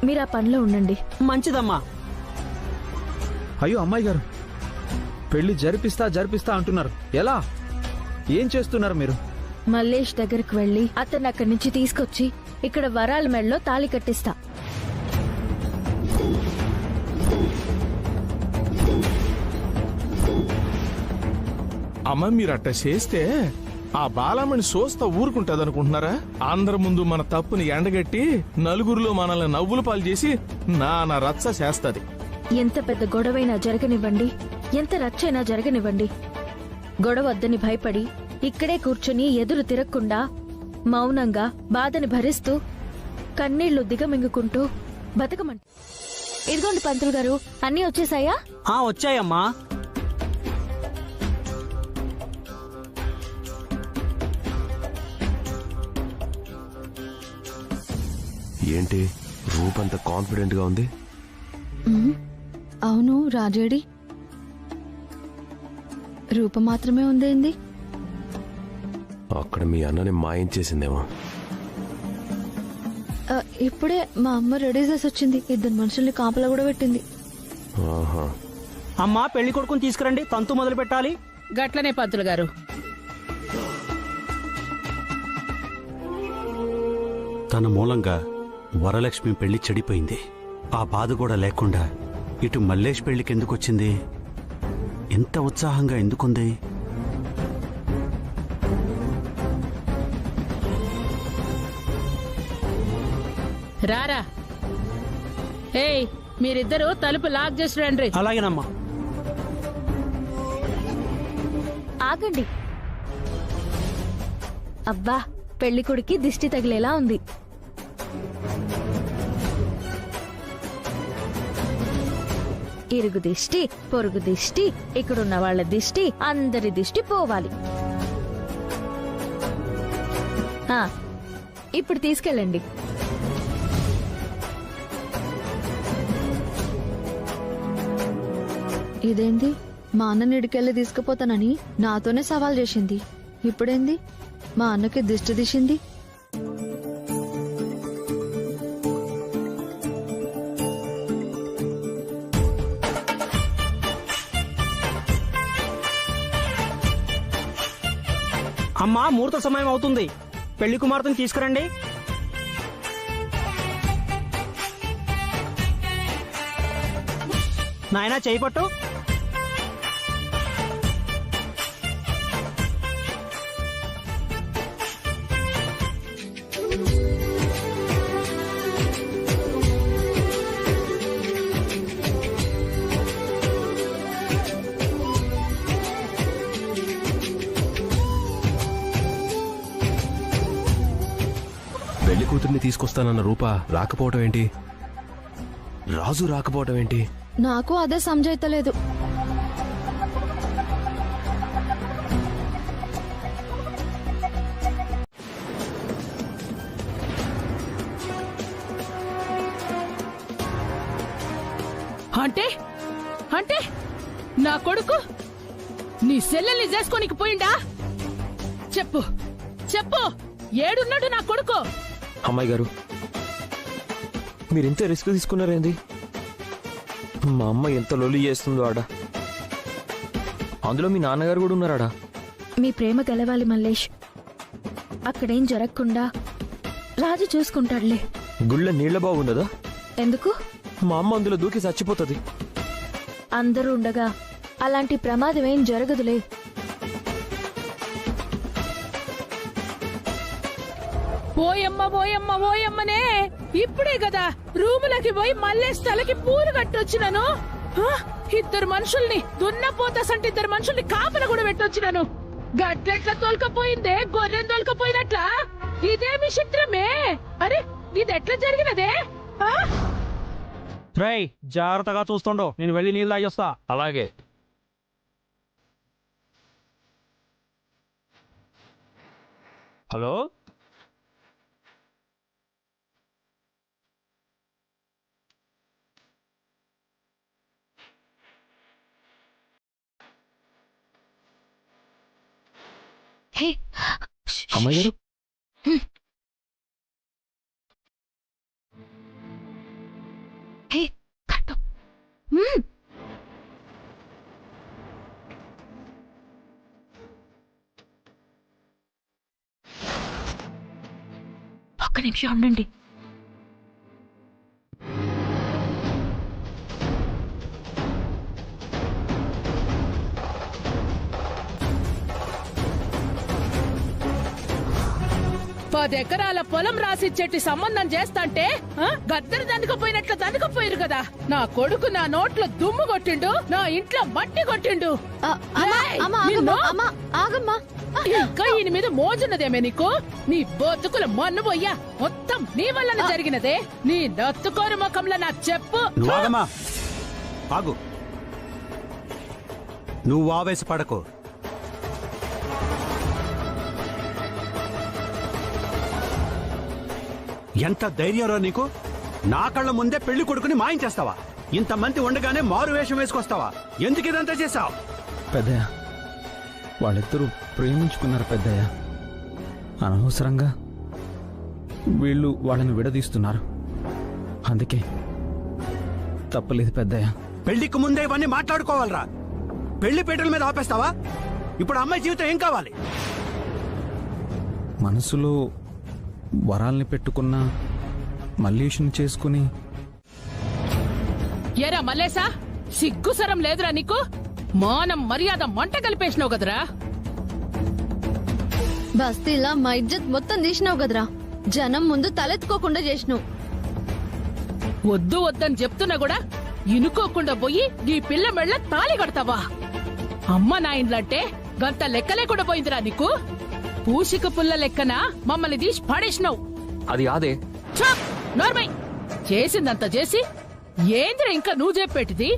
మీరు ఆ పనిలో ఉండండి. మంచిదమ్మా. అయ్యో అమ్మాయి గారు, పెళ్లి జరిపిస్తా అంటున్నారు. ఎలా? ఏం చేస్తున్నారు మీరు? మల్లేష్ దగ్గరికి వెళ్లి అతన్ని అక్కడి నుంచి తీసుకొచ్చి ఇక్కడ వరాల మెడలో తాళి కట్టిస్తా. అమ్మ మీరట్ట చేస్తే ఆ బాలమణి చూస్తా ఊరుకుంటదనుకుంటున్నారా? అందరి ముందు మన తప్పుని ఎండగట్టి నలుగురిలో మనల్ని నవ్వులు పాలు చేసి నానా రచ్చ చేస్తది. ఎంత పెద్ద గొడవైనా జరగనివ్వండి, ఎంత రచ్చైనా జరగనివ్వండి, గొడవ వద్దని భయపడి ఇక్కడే కూర్చుని ఎదురు తిరగకుండా మౌనంగా బాధని భరిస్తూ కన్నీళ్లు దిగమింగుకుంటూ బతకమంట. ఇదిగోండి పంతులు గారు, అన్నీ వచ్చేసాయా? వచ్చాయమ్మా. ఏంటి రూపంత కాన్ఫిడెంట్ గా ఉంది? అవును, రాజేడి రూపం మాత్రమే ఉందేంది? అక్కడ మీ అన్నని మాయం చేసిందేమో. ఇప్పుడే మా అమ్మ రెడీ చేసి వచ్చింది. ఇద్దరు మనుషుల్ని కాపలా కూడా పెట్టింది. అమ్మా పెళ్లి కొడుకుని తీసుకురండి, తంతు మొదలు పెట్టాలి. గట్లనే పంతులు గారు. తన మూలంగా వరలక్ష్మి పెళ్లి చెడిపోయింది. ఆ బాధ కూడా లేకుండా ఇటు మల్లేష్ పెళ్లికి ఎందుకొచ్చింది? ఎంత ఉత్సాహంగా ఎందుకుంది? రారా. ఏయ్, మీరిద్దరూ తలుపు లాక్ చేసి రండి. అలాగేనమ్మా. ఆగండి. అబ్బా, పెళ్లి కొడుకి దిష్టి తగిలేలా ఉంది. ఇరుగు దిష్టి, పొరుగు దిష్టి, ఇక్కడున్న వాళ్ళ దిష్టి, అందరి దిష్టి పోవాలి. ఇప్పుడు తీసుకెళ్ళండి. ఇదేంది, మా అన్నని ఇడికెళ్ళి తీసుకుపోతానని నాతోనే సవాల్ చేసింది. ఇప్పుడేంది మా అన్నకి దిష్టి తీసింది? అమ్మా, ముహూర్త సమయం అవుతుంది. పెళ్లి కుమార్తెను తీసుకురండి. నాయనా, చేయి పట్టు. పెళ్లి కూతుర్ని తీసుకొస్తానన్న రూప రాకపోవటం ఏంటి? రాజు రాకపోవటం ఏంటి? నాకు అదే సమజైతలేదు. అంటే అంటే నా కొడుకు నీ సెల్లెల్ని చేసుకోనికి పోయిండా? చెప్పు చెప్పు, ఏడున్నాడు నా కొడుకు? అమ్మాయి గారు, మీరింత రిస్క్ తీసుకున్నారేంది? మా అమ్మ ఎంత లొల్లి చేస్తుందో ఆడ. అందులో మీ నాన్నగారు కూడా ఉన్నారాడా? మీ ప్రేమ గెలవాలి మల్లేష్. అక్కడేం జరగకుండా రాజు చూసుకుంటాడులే. గుళ్ళ నీళ్ల బాగుండదా? ఎందుకు? మా అమ్మ అందులో దూకి చచ్చిపోతుంది. అందరూ ఉండగా అలాంటి ప్రమాదం ఏం జరగదులే. ఓయమ్మ ఓయమ్మ ఓయమ్మనే, ఇప్పుడే కదా రూములకి పోయి మల్లేష్ తలకి పూలు కట్టొచ్చినాను. ఇద్దరు మనుషుల్ని దున్నపోతసంటే ఇద్దరు మనుషుల్ని కాపల కూడా పెట్టొచ్చినాను. గడ్డెట్ల తోలుకపోయిందే గొర్రెం తోలుకపోయినట్లా. ఇదేమి చిత్రమే. అరే, ఇది ఎట్లా జరిగినదే? రై, జాగ్రత్తగా చూస్తుండో, నేను వెళ్ళి నీళ్ళు తాగొస్తా. అలాగే. హలో, అమ్మాయి గారు, ఒక్క నిమిషం ఉండండి. ఎకరాల పొలం రాసిచ్చేటి సంబంధం చేస్తాంటే గద్దరు దండుకుపోయినట్లు దండుకుపోయారు కదా. నా కొడుకు నా నోట్లో దుమ్ము కొట్టిండు, నా ఇంట్లో మట్టి కొట్టిండు. ఇంకా ఈయన మీద మోజున్నదేమే నీకు? నీ బతుకుల మన్ను పోయ్యా, మొత్తం నీ వల్లనే జరిగినదే. నీ నత్తుకోరు ముఖంలో నాకు చెప్పు. ఆగు, నువ్వు ఆవేశపడకు. ఎంత ధైర్యంరా నీకు? నా కళ్ళ ముందే పెళ్లి కొడుకుని మాయించేస్తావా? ఇంతమంది ఉండగానే మారు వేషం వేసుకొస్తావా? ఎందుకు ఇదంతా చేశావు? పెద్దయ్య, వాళ్ళిద్దరూ ప్రేమించుకున్నారు పెద్దయ్య. అనవసరంగా వీళ్ళు వాళ్ళని విడదీస్తున్నారు. అందుకే తప్పలేదు పెద్దయ్య. పెళ్లికి ముందే ఇవన్నీ మాట్లాడుకోవాలరా? పెళ్లి పీటల మీద ఆపేస్తావా? ఇప్పుడు అమ్మాయి జీవితం ఏం కావాలి? మనసులో వరాల్ని పెట్టుకున్న మల్లేష్ని చేసుకుని. ఏరా మల్లేశా, సిగ్గుసరం లేదురా నీకు? మానం మర్యాద మంట కలిపేసినావు కదరా. బస్తీలా మా ఇజ్జత్ మొత్తం తీసినావు కదరా. జనం ముందు తలెత్తుకోకుండా చేసినావు. వద్దు వద్దని చెప్తున్నా కూడా ఇనుకోకుండా పోయి నీ పిల్ల మెళ్ళ తాళి కడతావా? అమ్మ నాయన్లంటే గంత లెక్క లేకుండా పోయిందిరా నీకు. పూసిక పుల్ల లెక్కన మమ్మల్ని తీసి పడేసినావు. అది కాదే. నోర్మై, చేసిందంతా చేసి ఏంద్ర ఇంకా నువ్వు చెప్పేటిది?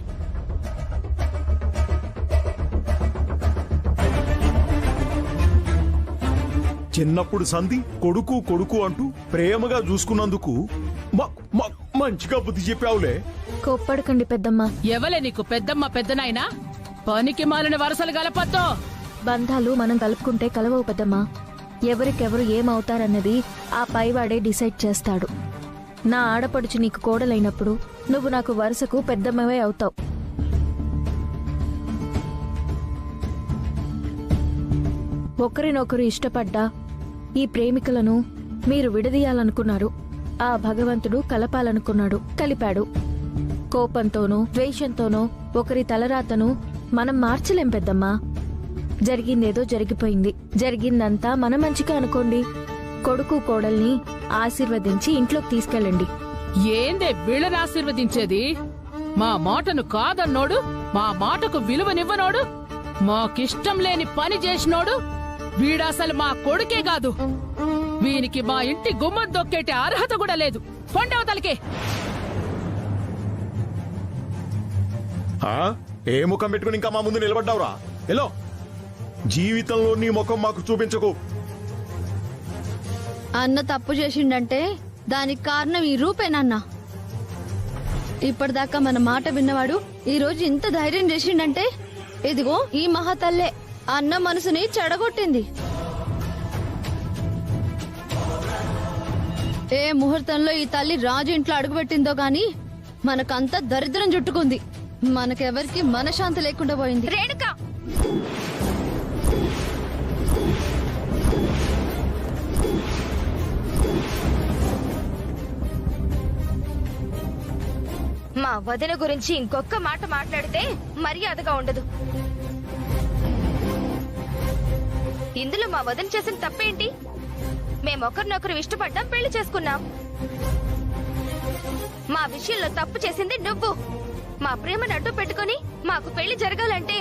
చిన్నప్పుడు సంధి కొడుకు కొడుకు అంటూ ప్రేమగా చూసుకున్నందుకు మంచిగా బుద్ధి చెప్పావులే. కోప్పడకండి పెద్దమ్మ. ఎవలే నీకు పెద్దమ్మ పెద్దనాయనా? పనికి మాలిన వరసలు గలపద్దో. బంధాలు మనం కలుపుకుంటే కలవవు పెద్దమ్మ. ఎవరికెవరు ఏమవుతారన్నది ఆ పైవాడే డిసైడ్ చేస్తాడు. నా ఆడపడుచు నీకు కోడలైనప్పుడు నువ్వు నాకు వరుసకు పెద్దమ్మవే అవుతావు. ఒకరినొకరు ఇష్టపడ్డా ఈ ప్రేమికులను మీరు విడదీయాలనుకున్నారు. ఆ భగవంతుడు కలపాలనుకున్నాడు, కలిపాడు. కోపంతోనూ ద్వేషంతోనూ ఒకరి తలరాతను మనం మార్చలేం పెద్దమ్మా. జరిగిందేదో జరిగిపోయింది. జరిగిందంతా మన మంచిగా అనుకోండి. కొడుకు కోడల్ని ఆశీర్వదించి ఇంట్లోకి తీసుకెళ్ళండి. ఏందే వీళ్ళని ఆశీర్వదించేది? మా మాటను కాదన్నోడు, మా మాటకు విలువనివ్వనోడు, మాకిష్టం లేని పని చేసినోడు వీడసలు మా కొడుకే కాదు. వీనికి మా ఇంటి గుమ్మం దొక్కేటి అర్హత కూడా లేదు. పొండవతలకే. ఏ ముఖం పెట్టుకుని ఇంకా మా ముందు నిలబడ్డావురా? ఎలో, జీవితంలో నీ ముఖం మాకు చూపించకు. అన్న తప్పు చేసిండంటే దానికి కారణం ఈ రూపేనన్నా. ఇప్పటిదాకా మన మాట విన్నవాడు ఈ రోజు ఇంత ధైర్యం చేసిండంటే ఇదిగో ఈ మహాతల్లే అన్న మనసుని చెడగొట్టింది. ఏ ముహూర్తంలో ఈ తల్లి రాజు ఇంట్లో అడుగుపెట్టిందో గాని మనకంతా దరిద్రం చుట్టుకుంది. మనకెవరికి మనశాంతి లేకుండా పోయింది. రేణుకా, మా వదిన గురించి ఇంకొక మాట మాట్లాడితే మర్యాదగా ఉండదు. ఇందులో మా వదిన చేసిన తప్పేంటి? మేమొకరినొకరు ఇష్టపడ్డాం, పెళ్లి చేసుకున్నాం. మా విషయంలో తప్పు చేసింది నువ్వు. మా ప్రేమను అడ్డు పెట్టుకుని మాకు పెళ్లి జరగాలంటే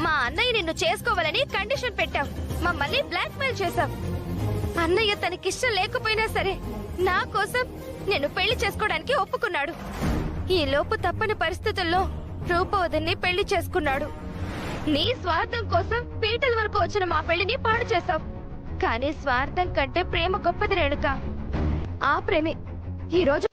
మా అన్నయ్య నిన్ను చేసుకోవాలని కండిషన్ పెట్టావు. మమ్మల్ని బ్లాక్ మెయిల్ చేశావు. అన్నయ్య తనకిష్టం లేకపోయినా సరే నా కోసం నేను పెళ్లి చేసుకోవడానికి ఒప్పుకున్నాడు. ఈ లోపు తప్పని పరిస్థితుల్లో రూపవదిని పెళ్లి చేసుకున్నాడు. నీ స్వార్థం కోసం పీటల వరకు వచ్చిన మా పెళ్లిని పాడు చేశావు. కానీ స్వార్థం కంటే ప్రేమ గొప్పది రేణుక. ఆ ప్రేమే ఈ రోజు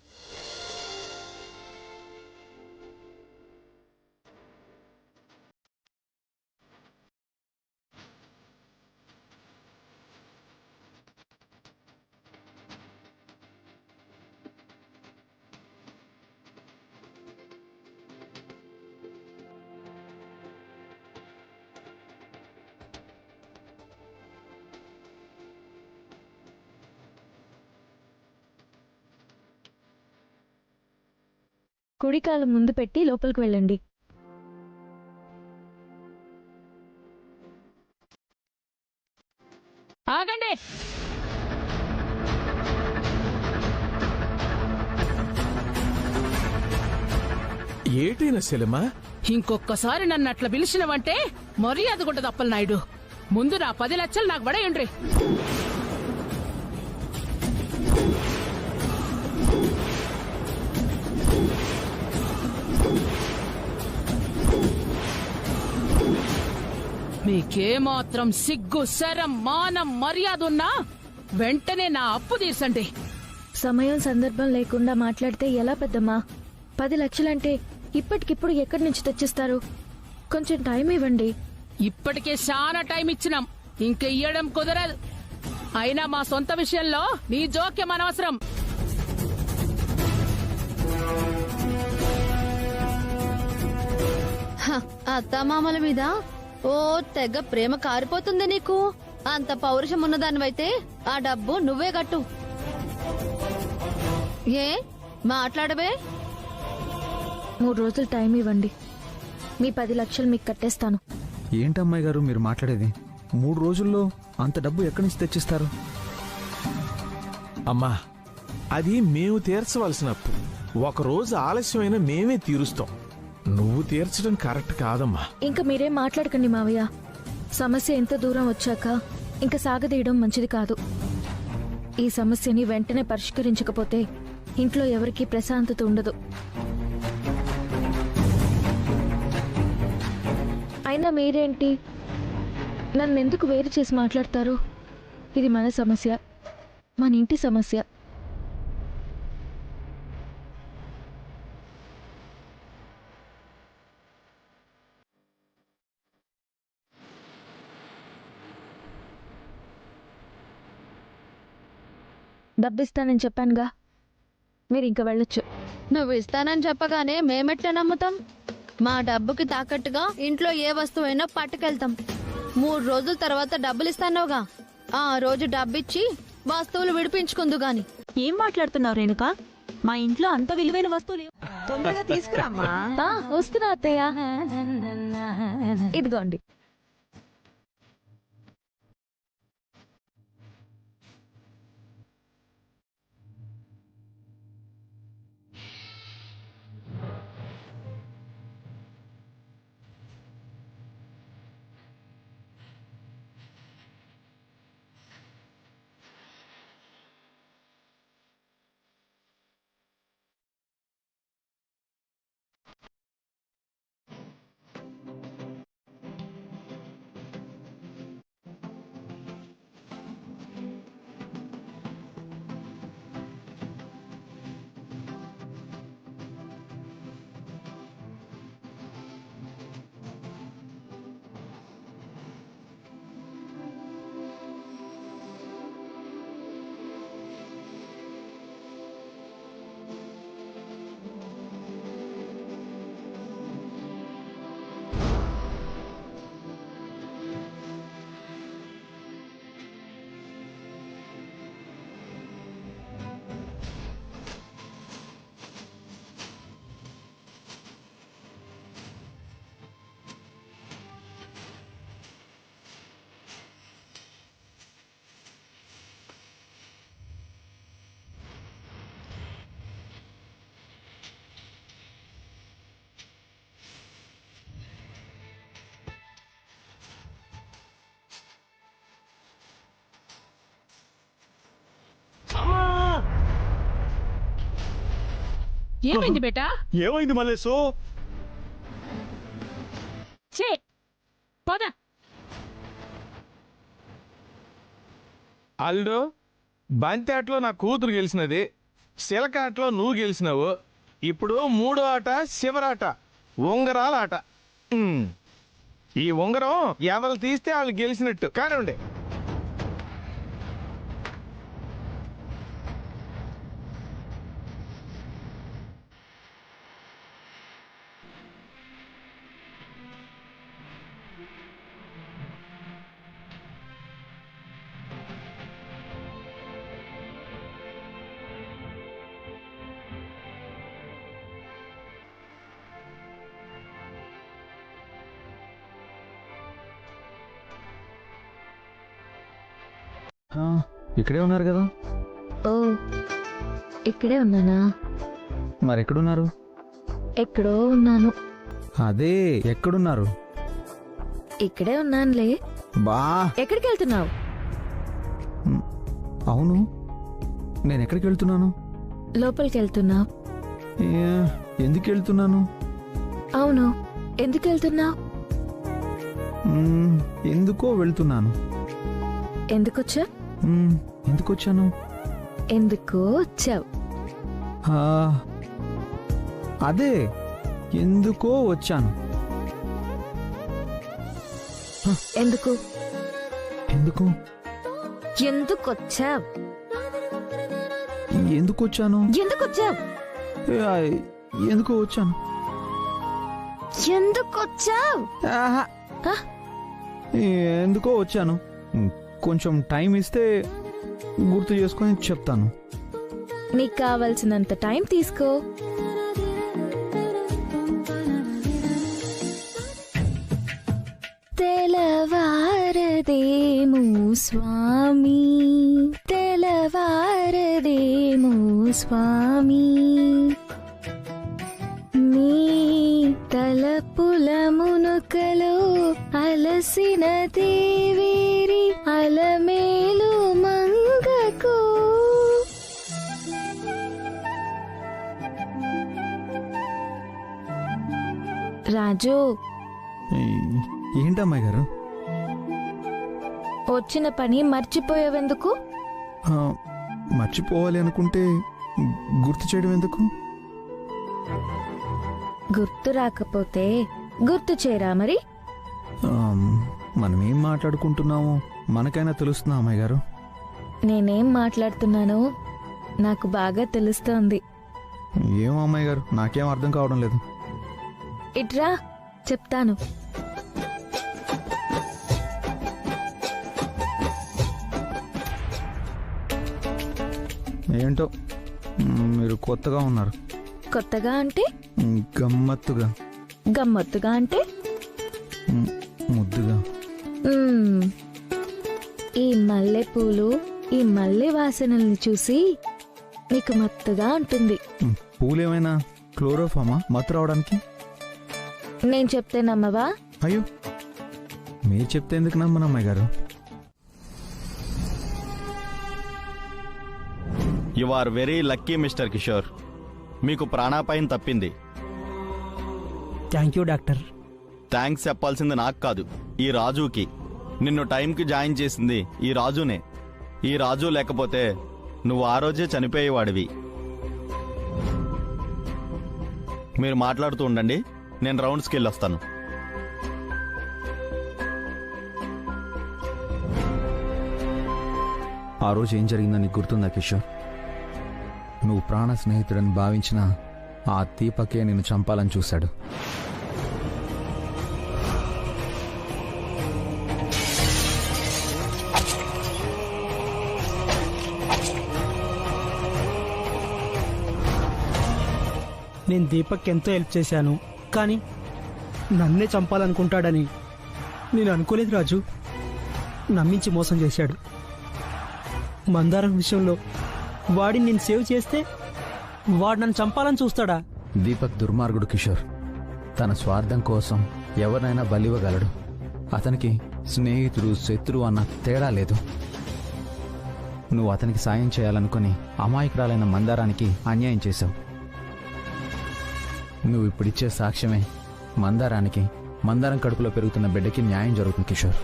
కుడికాలు ముందు పెట్టి లోపలికి వెళ్ళండి. ఆగండి. ఏటైనా సెలమా, ఇంకొక్కసారి నన్ను అట్లా పిలిచినవంటే మర్యాద కూడా తప్పలు నాయుడు. ముందు నా 10 లక్షలు నాకు పడేయండి. మీకేమాత్రం సిగ్గు, శరం, మానం, మర్యాద ఉన్నా వెంటనే నా అప్పు తీర్చండి. సమయం సందర్భం లేకుండా మాట్లాడితే ఎలా పెద్దమ్మా? 10 లక్షలంటే ఇప్పటికిప్పుడు ఎక్కడి నుంచి తెచ్చిస్తారు? కొంచెం టైం ఇవ్వండి. ఇప్పటికే చాలా టైం ఇచ్చినాం, ఇంక ఇయ్యడం కుదరదు. అయినా మా సొంత విషయంలో నీ జోక్యం అనవసరం. అత్తమామల మీద ఓ తెగ ప్రేమ కారిపోతుంది నీకు. అంత పౌరుషం ఉన్నదానివైతే ఆ డబ్బు నువ్వే కట్టు. ఏ మాట్లాడవే? 3 రోజులు టైం ఇవ్వండి. మీ 10 లక్షలు మీకు కట్టేస్తాను. ఏంటమ్మాయి గారు మీరు మాట్లాడేది? 3 రోజుల్లో అంత డబ్బు ఎక్కడి నుంచి తెచ్చిస్తారు? అమ్మా, అది మేము తీర్చవలసిన అప్పు. 1 రోజు ఆలస్యమైన మేమే తీరుస్తాం. నువ్వు తీర్చడం కరెక్ట్ కాదమ్మా. ఇంకా మీరేం మాట్లాడకండి మావయ్య. సమస్య ఎంత దూరం వచ్చాక ఇంకా సాగదీయడం మంచిది కాదు. ఈ సమస్యని వెంటనే పరిష్కరించకపోతే ఇంట్లో ఎవరికీ ప్రశాంతత ఉండదు. అయినా మీరేంటి నన్ను ఎందుకు వేరు చేసి మాట్లాడతారు? ఇది మన సమస్య, మన ఇంటి సమస్య. డబ్బిస్తానని చెప్పానుగా, మీరు ఇంకా వెళ్ళొచ్చు. నువ్వు ఇస్తానని చెప్పగానే మేమెట్లా నమ్ముతాం? మా డబ్బుకి తాకట్టుగా ఇంట్లో ఏ వస్తువైనా పట్టుకెళ్తాం. 3 రోజుల తర్వాత డబ్బులు ఇస్తానోగా, ఆ రోజు డబ్బిచ్చి వస్తువులు విడిపించుకుందు గాని. ఏం మాట్లాడుతున్నావు రేణుక? మా ఇంట్లో అంత విలువైన వస్తువులు తొందరగా తీసుకురామ్మా. వస్తున్నా అత్తయ్య. ఇదిగోండి. ఏమైంది బేటా? ఏమైంది మల్లేశు? పద. అల్లుడు, బంతి ఆటలో నా కూతురు గెలిచినది, శిలక ఆటలో నువ్వు గెలిచినావు. ఇప్పుడు 3వ ఆట శివరాట, ఉంగరాల ఆట. ఈ ఉంగరం ఎవరు తీస్తే వాళ్ళు గెలిచినట్టు. కానివ్వండి. ఇక్కడే ఉన్నారు కదా? ఓ, ఇక్కడే ఉన్నానా? మరి ఎక్కడున్నారు? ఎక్కడో ఉన్నాను. అదే ఎక్కడున్నారు? ఇక్కడే ఉన్నానులే. బా, ఎక్కడికి వెళ్తున్నావు? అవును, నేను ఎక్కడికి వెళ్తున్నాను? లోపలికి వెళ్తున్నా. ఎందుకు వెళ్తున్నాను? అవును, ఎందుకు వెళ్తున్నావు? ఎందుకో వెళ్తున్నాను. ఎందుకొచ్చా? ఎందుకొచ్చాను? ఎందుకో వచ్చావు. అదే ఎందుకో వచ్చాను. ఎందుకు? ఎందుకు? ఎందుకొచ్చావు? ఎందుకొచ్చాను? ఎందుకొచ్చావు? ఎందుకో వచ్చాను. ఎందుకొచ్చావు? ఎందుకో వచ్చాను. కొంచెం టైం ఇస్తే గుర్తు చేసుకొని చెప్తాను. నీకు కావలసినంత టైం తీసుకో. తెలవారదేమో స్వామి, తెలవారదేమో స్వామి, నీ తలపుల మునుకలో అలసిన దేవేరి అలమేలు మంగకు. రాజు, ఏంటమ్మాయి గారు? వచ్చిన పని మర్చిపోయావెందుకు? మర్చిపోవాలి అనుకుంటే గుర్తు చేయడం ఎందుకు? గుర్తు రాకపోతే గుర్తు చేయరా మరి? మనం ఏం మాట్లాడుకుంటున్నామో మనకైనా తెలుస్తుందా అమ్మాయి గారు? నేనేం మాట్లాడుతున్నానో నాకు బాగా తెలుస్తోంది. ఏమో అమ్మాయి గారు, నాకేం అర్థం కావడం లేదు. ఇట్రా చెప్తాను. ఏంటో మీరు కొత్తగా ఉన్నారు. కొత్తగా అంటే? గమ్మత్తుగా. గమ్మత్తుగా అంటే? ముద్దుగా. ఈ మల్లె పూలు, ఈ మల్లె వాసనల్ని చూసి నీకు మత్తుగా ఉంటుంది. పూలేమైనా క్లోరోఫామా మత్తు రావడానికి? నేను చెప్తే నమ్మవా? అయ్యో, మీరు చెప్తే ఎందుకు నమ్మను అమ్మాయి గారు? You are very lucky mister Kishore. మీకు ప్రాణాపాయం తప్పింది. Thank you doctor. థ్యాంక్స్ చెప్పాల్సింది నాకు కాదు, ఈ రాజుకి. నిన్ను టైంకి జాయిన్ చేసింది ఈ రాజునే. ఈ రాజు లేకపోతే నువ్వు ఆ రోజే చనిపోయేవాడివి. మీరు మాట్లాడుతూ ఉండండి, నేను రౌండ్స్కి వెళ్ళొస్తాను. ఆ రోజు ఏం జరిగిందని గుర్తుందా కిషోర్? నువ్వు ప్రాణ స్నేహితుడని భావించిన ఆ దీపకే నిన్ను చంపాలని చూశాడు. నేను దీపక్ ఎంతో హెల్ప్ చేశాను, కానీ నన్నే చంపాలనుకుంటాడని నేను అనుకోలేదు రాజు. నమ్మించి మోసం చేశాడు. మందారం విషయంలో వాడిని నేను సేవ్ చేస్తే వాడు నన్ను చంపాలని చూస్తాడా? దీపక్ దుర్మార్గుడు కిషోర్. తన స్వార్థం కోసం ఎవరినైనా బలివ్వగలడు. అతనికి స్నేహితుడు శత్రువు అన్న తేడా లేదు. నువ్వు అతనికి సాయం చేయాలనుకుని అమాయకురాలైన మందారానికి అన్యాయం చేశావు. నువ్వు ఇప్పుడిచ్చే సాక్ష్యమే మందారానికి, మందారం కడుపులో పెరుగుతున్న బిడ్డకి న్యాయం జరుగుతుంది కిషోర్.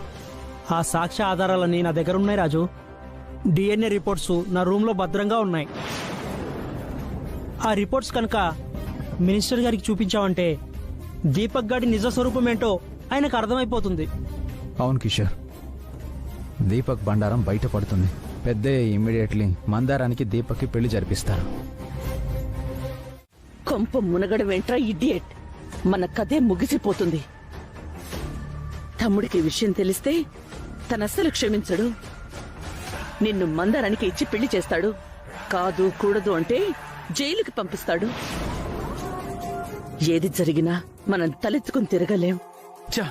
ఆ సాక్ష్య ఆధారాలన్నీ నా దగ్గర ఉన్నాయి రాజు. DNA రిపోర్ట్స్ నా రూమ్లో భద్రంగా ఉన్నాయి. ఆ రిపోర్ట్స్ కనుక మినిస్టర్ గారికి చూపించావంటే దీపక్ గాడి నిజ స్వరూపం ఏంటో ఆయనకు అర్థమైపోతుంది. అవును కిషోర్, దీపక్ బండారం బయటపడుతుంది. పెద్ద ఇమ్మీడియట్లీ మందారానికి దీపక్కి పెళ్లి జరిపిస్తారు. కొంప మునగడం ఏంట్రా ఇడియట్. మన కథే ముగిసిపోతుంది. తమ్ముడికి విషయం తెలిస్తే తనస్సలు క్షమించడు. నిన్ను మందారానికి ఇచ్చి పెళ్లి చేస్తాడు. కాదు కూడదు అంటే జైలుకి పంపిస్తాడు. ఏది జరిగినా మనం తలెత్తుకుని తిరగలేం. చా,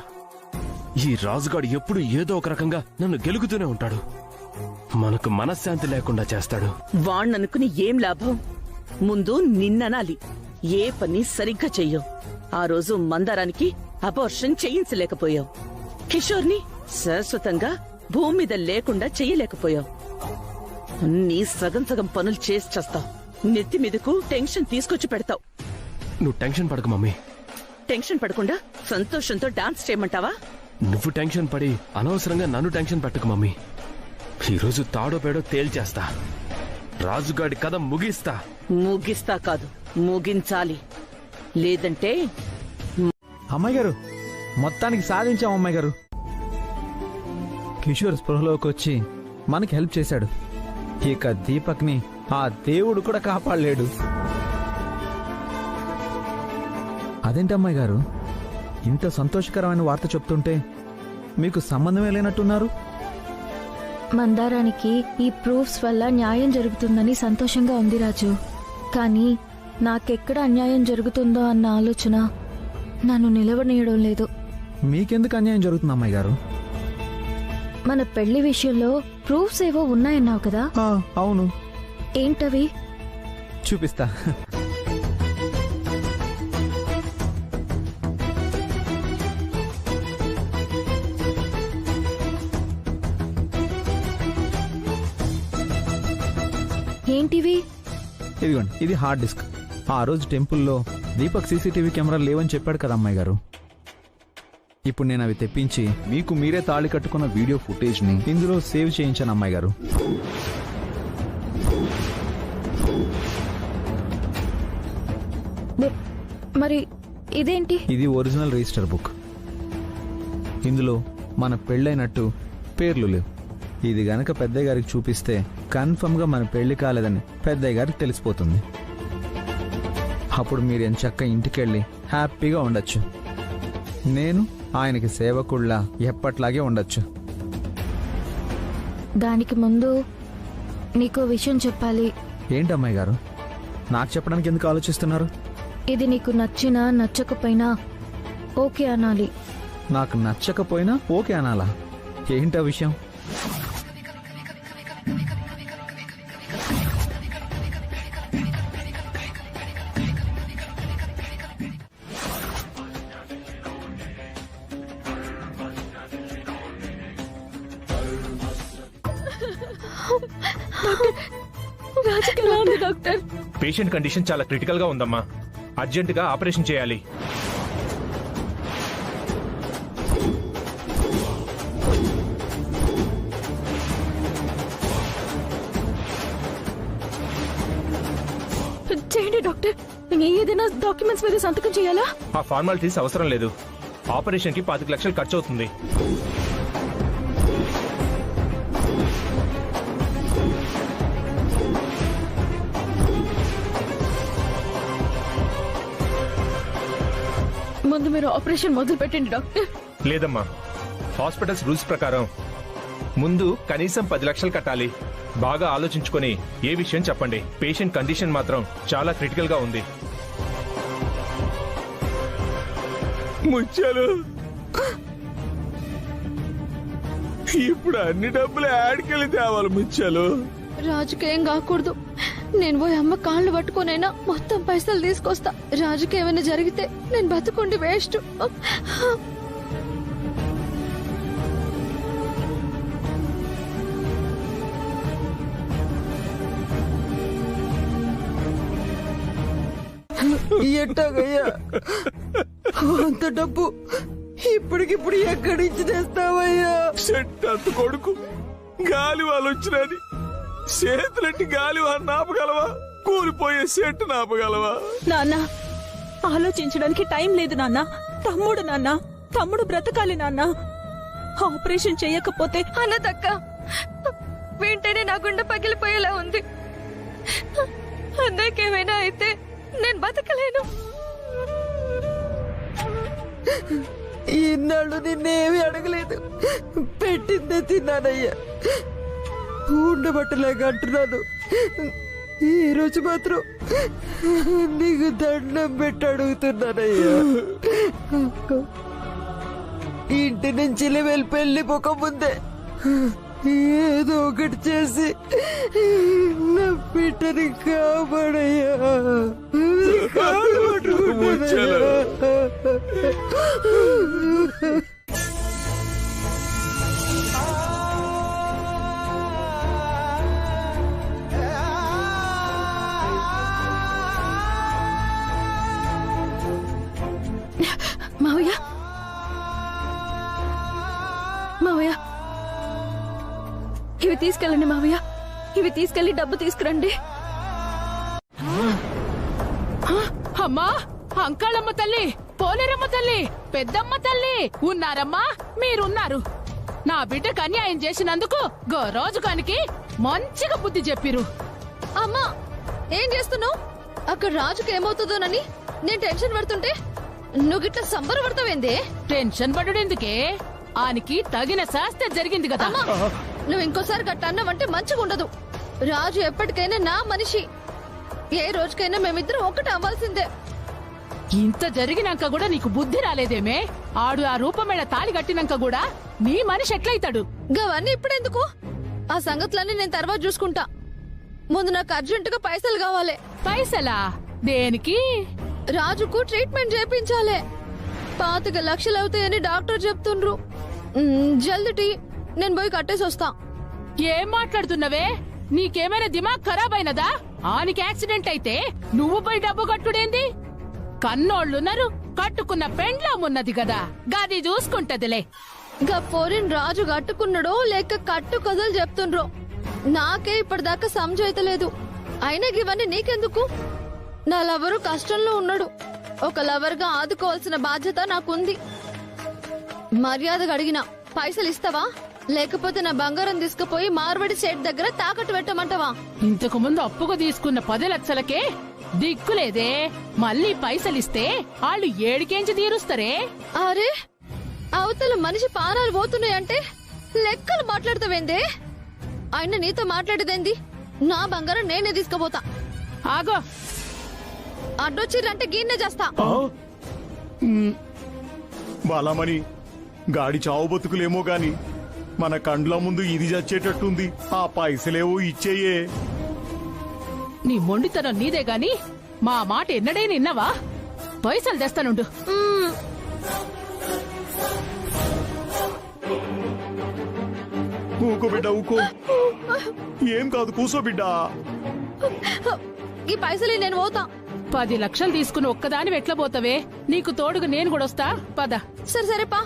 ఈ రాజుగాడు ఎప్పుడు ఏదో ఒక రకంగా నన్ను గెలుగుతూనే ఉంటాడు. మనకు మనశ్శాంతి లేకుండా చేస్తాడు. వాణ్ణనుకుని ఏం లాభం? ముందు నిన్ననాలి. ఏ పని సరిగ్గా చెయ్యవు. ఆ రోజు మందారానికి అబార్షన్ చేయించలేకపోయావు. కిషోర్ని శాశ్వతంగా భూమి మీద లేకుండా చెయ్యలేకపోయావు. నీ సగం సగం పనులు చేసి చేస్తావు. నెత్తి మీదకు టెన్షన్ తీసుకొచ్చి పెడతావు. నువ్వు టెన్షన్ పడకు మమ్మీ. టెన్షన్ పడకుండా సంతోషంతో డాన్స్ చేయమంటావా? నువ్వు టెన్షన్ పడి అనవసరంగా నన్ను టెన్షన్ పెట్టకు మమ్మీ. ఈరోజు తాడో పేడో తేల్చేస్తా. రాజుగాడి కథ ముగిస్తా. ముగిస్తా కాదు, ముగించాలి. లేదంటే అమ్మాయి గారు, మొత్తానికి సాధించాం అమ్మాయి గారు. కిషోర్ స్పృహలోకి వచ్చి మనకి హెల్ప్ చేశాడు. ఇక దీపక్ని ఆ దేవుడు కూడా కాపాడలేడు. అదేంటి అమ్మాయి గారు, ఇంత సంతోషకరమైన వార్త చెప్తుంటే మీకు సంబంధమే లేనట్టున్నారు? మందారానికి ఈ ప్రూఫ్స్ వల్ల న్యాయం జరుగుతుందని సంతోషంగా ఉంది రాజు. కానీ నాకెక్కడ అన్యాయం జరుగుతుందో అన్న ఆలోచన నన్ను నిలవనీయడం లేదు. మీకెందుకు అన్యాయం జరుగుతుంది అమ్మాయి గారు? మన పెళ్లి విషయంలో ప్రూఫ్స్ ఏవో ఉన్నాయన్నావు కదా? అవును. ఏంటవి? చూపిస్తా. ఏంటివి? ఇదిగోండి, ఇది హార్డ్ డిస్క్. ఆ రోజు టెంపుల్లో దీపక్ సీసీటీవీ కెమెరా లేవని చెప్పాడు కదా అమ్మాయి గారు. ఇప్పుడు నేను అవి తెప్పించి మీకు మీరే తాళి కట్టుకున్న వీడియో ఫుటేజ్ని ఇందులో సేవ్ చేయించాను అమ్మాయి గారు. మరి ఇదేంటి? ఇది ఒరిజినల్ రిజిస్టర్ బుక్. ఇందులో మన పెళ్ళైనట్టు పేర్లు లేవు. ఇది గనక పెద్దయ్య గారికి చూపిస్తే కన్ఫర్మ్గా మన పెళ్లి కాలేదని పెద్దయ్య గారికి తెలిసిపోతుంది. అప్పుడు మీరు ఎంచక్క ఇంటికెళ్ళి హ్యాపీగా ఉండొచ్చు. నేను ఆయనకి సేవకుళ్ళ ఎప్పట్లాగే ఉండొచ్చు. దానికి ముందు నీకో విషయం చెప్పాలి. ఏంటమ్మాయి గారు, నాకు చెప్పడానికి ఎందుకు ఆలోచిస్తున్నారు? ఇది నీకు నచ్చినా నచ్చకపోయినా ఓకే అనాలి. నాకు నచ్చకపోయినా ఓకే అనాలా? ఏంటా విషయం? డాక్టర్, పేషెంట్ కండిషన్ చాలా క్రిటికల్ గా ఉందమ్మా. అర్జెంటుగా ఆపరేషన్ చేయాలి. చేయండి డాక్టర్. ఏదైనా డాక్యుమెంట్స్ మీద సంతకం చేయాలా? ఆ ఫార్మాలిటీస్ అవసరం లేదు. ఆపరేషన్ కి 25 లక్షలు ఖర్చు అవుతుంది. ముందు మీరు ఆపరేషన్ మొదలు పెట్టండి డాక్టర్. లేదమ్మా, హాస్పిటల్స్ రూల్స్ ప్రకారం ముందు కనీసం 10 లక్షలు కట్టాలి. బాగా ఆలోచించుకొని ఏ విషయం చెప్పండి. పేషెంట్ కండిషన్ మాత్రం చాలా క్రిటికల్ గా ఉంది. ముచ్చాలు, ఇప్పుడు అన్ని డబ్బులు యాడ్కెళ్ళి తేవాలి ముచ్చాలు. రాజుకేం కాకూడదు. నేను పోయి అమ్మ కాళ్ళు పట్టుకునైనా మొత్తం పైసలు తీసుకొస్తా. రాజుకి ఏమైనా జరిగితే నేను బతుకుండి వేస్ట్. ఎట్టాగయ్యా అంత డబ్బు ఇప్పటికిప్పుడు ఎక్కడి నుంచి తెస్తావయ్యా? చెట్టు అంత కొడుకు గాలి వాళ్ళు వచ్చినది చేతులెట్టి గాలి వాళ్ళు నాపగలవా? కూలిపోయే చెట్టు నాపగలవా? నాన్న, ఆలోచించడానికి టైం లేదు నాన్న. తమ్ముడు నాన్న, తమ్ముడు బ్రతకాలి నాన్న. ఆపరేషన్ చేయకపోతే అన్నదక్క వెంటనే నా గుండె పగిలిపోయేలా ఉంది. అన్నకేమైనా అయితే నేను బతకలేను. ఈనాళ్ళు నిన్నేమీ అడగలేదు, పెట్టిందే తిన్నానయ్యా. ఉండబట్టలేక అంటున్నాను. ఈ రోజు మాత్రం నీకు దండం పెట్టి అడుగుతున్నానయ్యా. ఇంటి నుంచి వెళ్ళిపోక ముందే ఏదో ఒకటి చేసి నా బిడ్డని కాపాడయ్యా. మావయ్య, మావయ్య, ఇవి తీసుకెళ్ళండి మావయ్య. ఇవి తీసుకెళ్లి డబ్బు తీసుకురండి. అమ్మా, అంకాళమ్మ తల్లి, పోలేరమ్మ తల్లి, పెద్దమ్మ తల్లి ఉన్నారమ్మా? మీరున్నారు. నా బిడ్డకు అన్యాయం చేసినందుకు రోజుకానికి మంచిగా బుద్ధి చెప్పిరు. అమ్మా, ఏం చేస్తున్నావు? అక్కడ రాజుకి ఏమవుతుందోనని నేను టెన్షన్ పడుతుంటే నువ్వు గిట్లా సంబరపడతావేందే? టెన్షన్ పడుడెందుకే? ఆనికి తగిన శాస్త్ర జరిగింది కదా. నువ్వు ఇంకోసారి గట్ట అన్నావంటే మంచిగా ఉండదు. రాజు ఎప్పటికైనా నా మనిషి. ఏ రోజుకైనా మేమిద్దరం ఒకటి అవ్వాల్సిందే. ఇంత జరిగినాక కూడా నీకు బుద్ధి రాలేదేమే? ఆడు ఆ రూపమేళ తాళి కట్టినాక కూడా నీ మనిషి ఎట్లయితాడు? గవన్నీ ఇప్పుడెందుకు? ఆ సంగతులన్నీ నేను తర్వాత చూసుకుంటా. ముందు నాకు అర్జెంటుగా పైసలు కావాలి. పైసలా? దేనికి? రాజుకు ట్రీట్మెంట్ చేయించాలి. 25 లక్షలు అవుతాయని డాక్టర్ చెప్తుండ్రు. జల్ది నేను పోయి కట్టేసి వస్తా. ఏం మాట్లాడుతున్నావే? నీకేమైనా దిమాగ్ ఖరాబ్ అయినదా? ఆనికి యాక్సిడెంట్ అయితే నువ్వు పోయి డబ్బు కట్టుడేంది? కన్నోళ్ళున్నారు, కట్టుకున్న పెండ్లామున్నది కదా, గది చూసుకుంటదిలే. గా పోరిన్ రాజు కట్టుకున్నాడో లేక కట్టు కథలు చెప్తుండ్రో నాకే ఇప్పటిదాకా సమజైతలేదు. అయినా ఇవన్నీ నీకెందుకు? నా లవరు కష్టంలో ఉన్నాడు. ఒక లవర్ గా ఆదుకోవాల్సిన బాధ్యత నాకుంది. మర్యాదగా అడిగినా పైసలు ఇస్తావా, లేకపోతే నా బంగారం తీసుకుపోయి మార్వడి సెట్ దగ్గర తాకట్టు పెట్టమంటావా? ఇంతకు ముందు అప్పుగా తీసుకున్న 10 లక్షలకే దిక్కులేదే. మళ్ళీ పైసలిస్తే వాళ్ళు 7 తీరుస్తారే. అరే, అవతల మనిషి పానాలు పోతున్నాయంటే లెక్కలు మాట్లాడతావేందే? ఆయన నీతో మాట్లాడేదేంది? నా బంగారం నేనే తీసుకుపోతా. ఆగో, అడ్డొచ్చిర్రంటే గిన్నె చేస్తా. బాలామణి, గాడి చావు బతుకులేమో గాని మన కండ్ల ముందు ఇది చచ్చేటట్టుంది. ఆ పైసలేవో ఇచ్చేయే. నీ మొండితనం నీదే గాని మా మాట ఎన్నడైనా విన్నావా? పైసలు తెస్తానుండు. ఊకో బిడ్డ, ఊకో. ఏం కాదు, కూసో బిడ్డ. ఈ పైసలు నేను పోతా. 10 లక్షలు తీసుకుని ఒక్కదాని ఎట్లా పోతావే? నీకు తోడుగా నేను కూడా వస్తా, పద. సరేపా.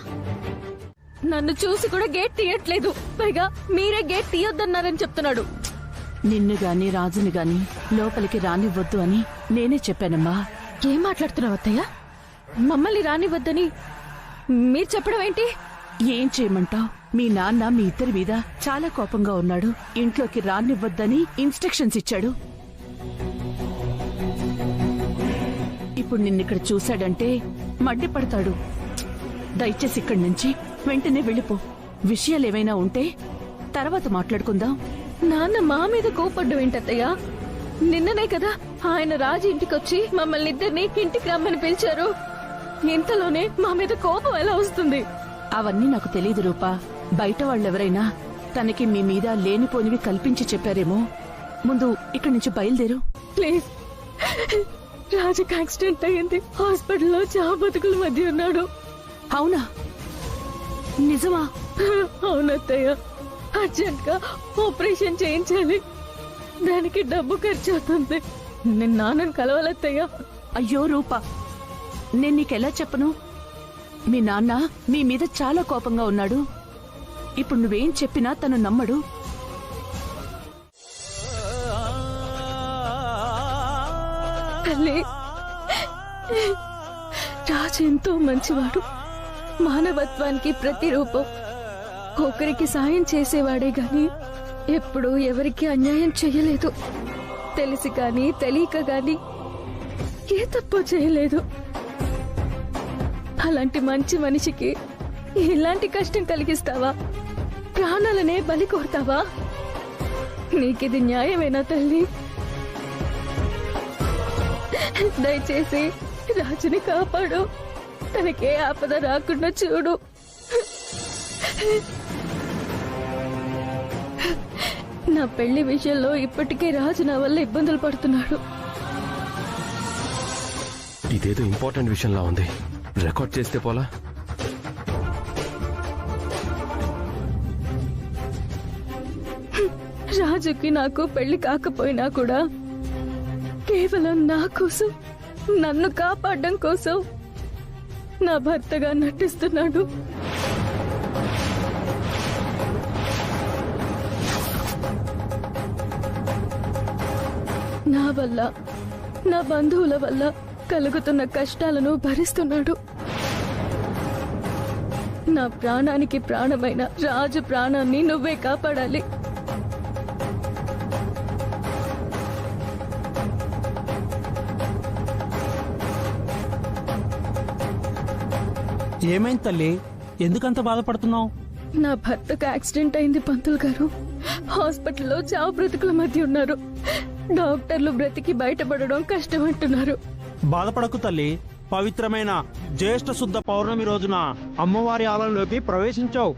నన్ను చూసి కూడా గేట్ తీయట్లేదు. పైగా మీరే గేట్ తీయొద్దన్నారని చెప్తున్నాడు. నిన్ను గాని రాజుని గాని లోపలికి రానివ్వద్దు అని నేనే చెప్పానమ్మా. ఏం మాట్లాడుతున్నావు అత్తయ్య? మమ్మల్ని రానివ్వద్దని మీరు చెప్పడం ఏంటి? ఏం చేయమంటావ్? మీ నాన్న మీ ఇద్దరి మీద చాలా కోపంగా ఉన్నాడు. ఇంట్లోకి రానివ్వద్దని ఇన్స్ట్రక్షన్స్ ఇచ్చాడు. ఇప్పుడు నిన్నిక్కడ చూశాడంటే మండిపడతాడు. దయచేసి ఇక్కడి నుంచి వెంటనే వెళ్ళిపో. విషయాలేమైనా ఉంటే తర్వాత మాట్లాడుకుందాం. నాన్న మా మీద కోపడ్డం ఏంటత్తయ్య? నిన్ననే కదా ఆయన రాజు ఇంటికొచ్చి మమ్మల్ని ఇద్దరిని ఇంటికి రమ్మని పిలిచారు. ఇంతలోనే మా మీద కోపం ఎలా వస్తుంది? అవన్నీ నాకు తెలీదు రూపా. బయట వాళ్ళెవరైనా తనకి మీ మీద లేనిపోనివి కల్పించి చెప్పారేమో. ముందు ఇక్కడి నుంచి బయలుదేరు ప్లీజ్. రాజుకి యాక్సిడెంట్ అయ్యింది. హాస్పిటల్లో చావు బతుకుల మధ్య ఉన్నాడు. అవునా? నిజమా? అవునత్తయ్య. అర్జెంట్ గా ఆపరేషన్ చేయించాలి. దానికి డబ్బు ఖర్చు అవుతుంది. నేను నాన్నని కలవాలత్తయ్య. అయ్యో రూపా, నేను నీకెలా చెప్పను? మీ నాన్న మీ మీద చాలా కోపంగా ఉన్నాడు. ఇప్పుడు నువ్వేం చెప్పినా తను నమ్మడు. తల్లి, రాజు ఎంతో మంచివాడు. మానవత్వానికి ప్రతిరూపం. ఒకరికి సాయం చేసేవాడే గాని ఎప్పుడూ ఎవరికి అన్యాయం చెయ్యలేదు. తెలిసి గాని తెలియక గాని ఏ తప్పు చేయలేదు. అలాంటి మంచి మనిషికి ఇలాంటి కష్టం కలిగిస్తావా? ప్రాణాలనే బలి కోరుతావా? నీకిది న్యాయమేనా తల్లి? దయచేసి రాజుని కాపాడు. తనకే ఆపద రాకుండా చూడు. నా పెళ్లి విషయంలో ఇప్పటికే రాజు నా వల్ల ఇబ్బందులు పడుతున్నాడు. ఇదేదో ఇంపార్టెంట్ విషయంలా ఉంది. రికార్డ్ చేస్తే పోలా? రాజుకి నాకు పెళ్లి కాకపోయినా కూడా కేవలం నా కోసం, నన్ను కాపాడడం కోసం నా భర్తగా నటిస్తున్నాడు. నా వల్ల, నా బంధువుల వల్ల కలుగుతున్న కష్టాలను భరిస్తున్నాడు. నా ప్రాణానికి ప్రాణమైన రాజు ప్రాణాన్ని నువ్వే కాపాడాలి. ఏమైంది తల్లి? ఎందుకంత బాధపడుతున్నావు? నా భర్తకు యాక్సిడెంట్ అయింది పంతులు గారు. హాస్పిటల్లో చావు బ్రతుకుల మధ్య ఉన్నారు. డాక్టర్లు బ్రతికి బయటపడడం కష్టం అంటున్నారు. బాధపడకు తల్లి. పవిత్రమైన జ్యేష్ఠ శుద్ధ పౌర్ణమి రోజున అమ్మవారి ఆలయంలోకి ప్రవేశించావు.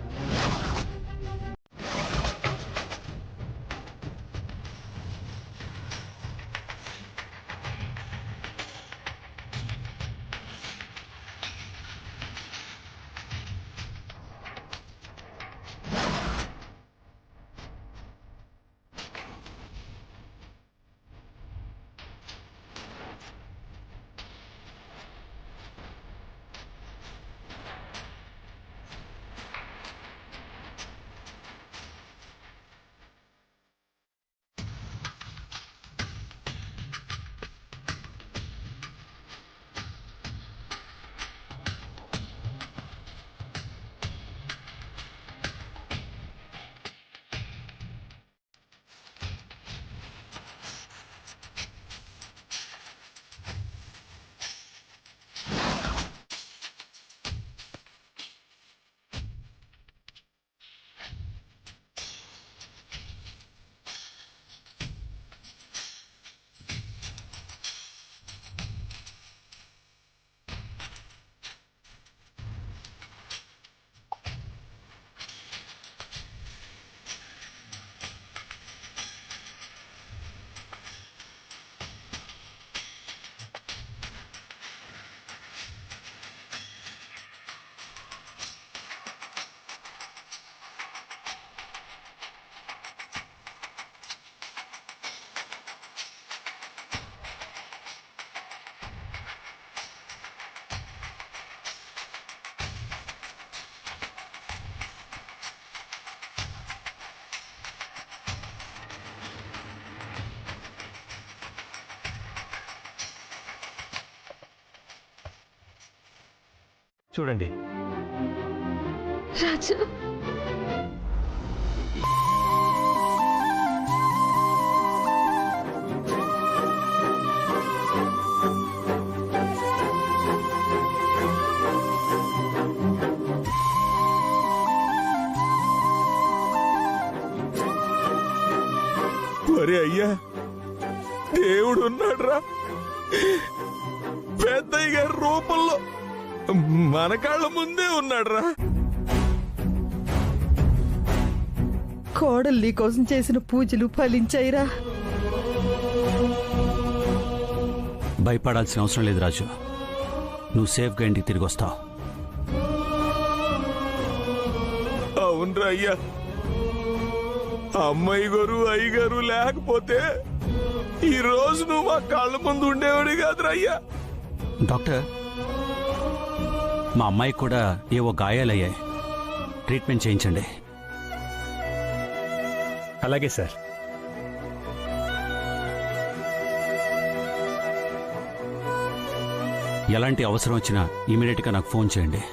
చూడండి. రాజు, ఒరే అయ్యా, దేవుడు ఉన్నాడ్రా. పెద్దయ్య గారి రూపంలో మన కాళ్ళ ముందే ఉన్నాడ్రా. కోడల్ని కోసం చేసిన పూజలు ఫలించాయిరా. భయపడాల్సిన అవసరం లేదు రాజు. నువ్వు సేఫ్గా ఇంటికి తిరిగి వస్తావు. అవునరా అయ్యా, అమ్మాయి గారు అయ్యగారు లేకపోతే ఈ రోజు నువ్వు మా కాళ్ళ ముందు ఉండేవాడి కాదురా అయ్యా. డాక్టర్, మా అమ్మాయికి కూడా ఏవో గాయాలయ్యాయి, ట్రీట్మెంట్ చేయించండి. అలాగే సార్. ఎలాంటి అవసరం వచ్చినా ఇమీడియట్గా నాకు ఫోన్ చేయండి.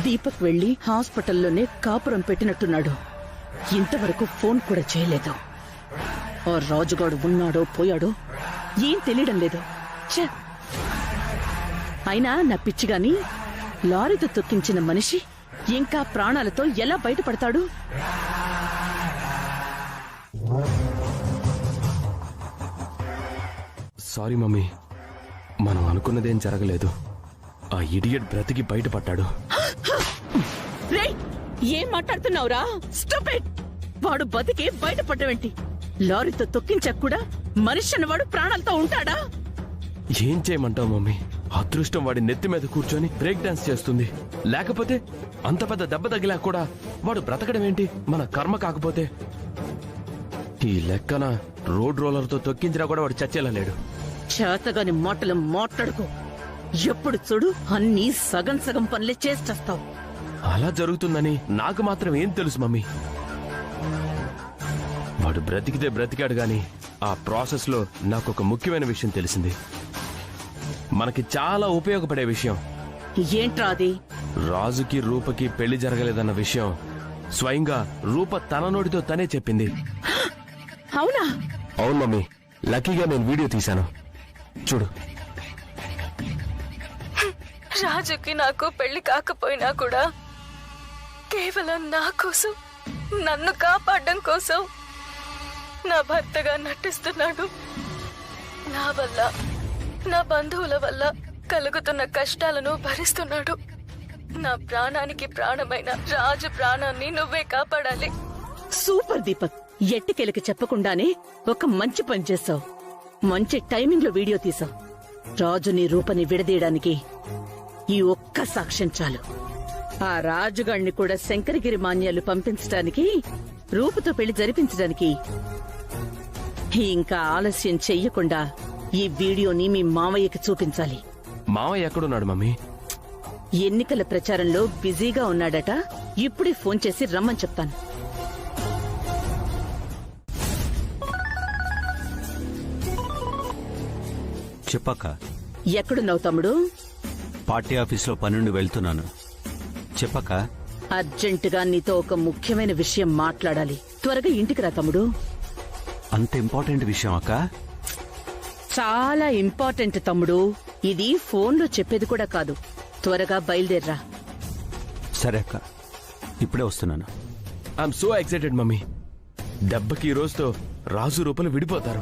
దీపక్ వెళ్లి హాస్పిటల్లోనే కాపురం పెట్టినట్టున్నాడు. ఇంతవరకు ఫోన్ కూడా చేయలేదు. ఆ రాజుగాడు ఉన్నాడో పోయాడో ఏం తెలియడం లేదు. ఛే! అయినా నా పిచ్చిగాని లారీతో తొక్కించిన మనిషి ఇంకా ప్రాణాలతో ఎలా బయటపడతాడు? సారీ మమ్మీ, మనం అనుకున్నదేం జరగలేదు. ఆ ఇడియట్ బ్రతికి బయటపడ్డాడు. రేయ్, ఏం మాట్లాడుతున్నావురా? స్టూపిడ్! వాడు బతికి బయటపడ్డవేంటి? లారీతో తొక్కించాక కూడా మనిషి అన్నవాడు ప్రాణాలతో ఉంటాడా? ఏం చేయమంటావు మమ్మీ? అదృష్టం వాడి నెత్తి మీద కూర్చొని బ్రేక్ డాన్స్ చేస్తుంది. లేకపోతే అంత పెద్ద దెబ్బ తగిలా కూడా వాడు బ్రతకడం ఏంటి? మన కర్మ కాకపోతే. ఈ లెక్కన రోడ్ రోలర్తో తొక్కించినా కూడా వాడు చచ్చేలా లేడు. చేతగాని మాటలు మాట్లాడుకో. ఎప్పుడు చూడు అన్నీ సగం సగం పనులే చేస్తావు. అలా జరుగుతుందని నాకు మాత్రం ఏం తెలుసు మమ్మీ? వాడు బ్రతికితే బ్రతికాడు గాని ఆ ప్రాసెస్ లో నాకు ఒక ముఖ్యమైన విషయం తెలిసింది. మనకి చాలా ఉపయోగపడే విషయం. ఏంట్రా అది? రాజుకి రూపకి పెళ్లి జరగలేదన్న విషయం స్వయంగా రూప తన నోటితో తనే చెప్పింది. అవునా? అవును మమ్మీ, లక్కీగా నేను వీడియో తీశాను, చూడు. రాజుకి నాకు పెళ్లి కాకపోయినా కూడా కేవలం నా కోసం, నన్ను కాపాడడం కోసం నా భర్తగా నటిస్తున్నాడు. నా వల్ల, నా బంధువుల వల్ల కలుగుతున్న కష్టాలను భరిస్తున్నాడు. నా ప్రాణానికి ప్రాణమైన రాజు ప్రాణాన్ని నువ్వే కాపాడాలి. సూపర్ దీపక్, ఎట్టికెలకి చెప్పకుండానే ఒక మంచి పని చేశావు. మంచి టైమింగ్ లో వీడియో తీసావు. రాజుని రూపని విడదీయడానికి ఈ ఒక్క సాక్ష్యం చాలు. ఆ రాజుగాడిని కూడా శంకరగిరి మాన్యాలు పంపించడానికి, రూపుతో పెళ్లి జరిపించడానికి ఇంకా ఆలస్యం చెయ్యకుండా ఈ వీడియోని మీ మావయ్యకి చూపించాలి. మావయ్య ఎక్కడున్నాడు మమ్మీ? ఎన్నికల ప్రచారంలో బిజీగా ఉన్నాడట. ఇప్పుడే ఫోన్ చేసి రమ్మని చెప్తాను. చెప్పక్క. ఎక్కడున్నావు తమ్ముడు? పార్టీ ఆఫీస్లో పనుండి వెళ్తున్నాను. చెప్పక్క. అర్జెంటుగా నీతో ఒక ముఖ్యమైన విషయం మాట్లాడాలి. త్వరగా ఇంటికి రా తమ్ముడు. అంత ఇంపార్టెంట్ విషయం అక్క? చాలా ఇంపార్టెంట్ తమ్ముడు. ఇది ఫోన్లో చెప్పేది కూడా కాదు. త్వరగా బయలుదేర్రా. సరే అక్క, ఇప్పుడే వస్తున్నాను. I'm so excited mummy. దెబ్బకి ఈ రోజుతో రాజు రూపలు విడిపోతారు.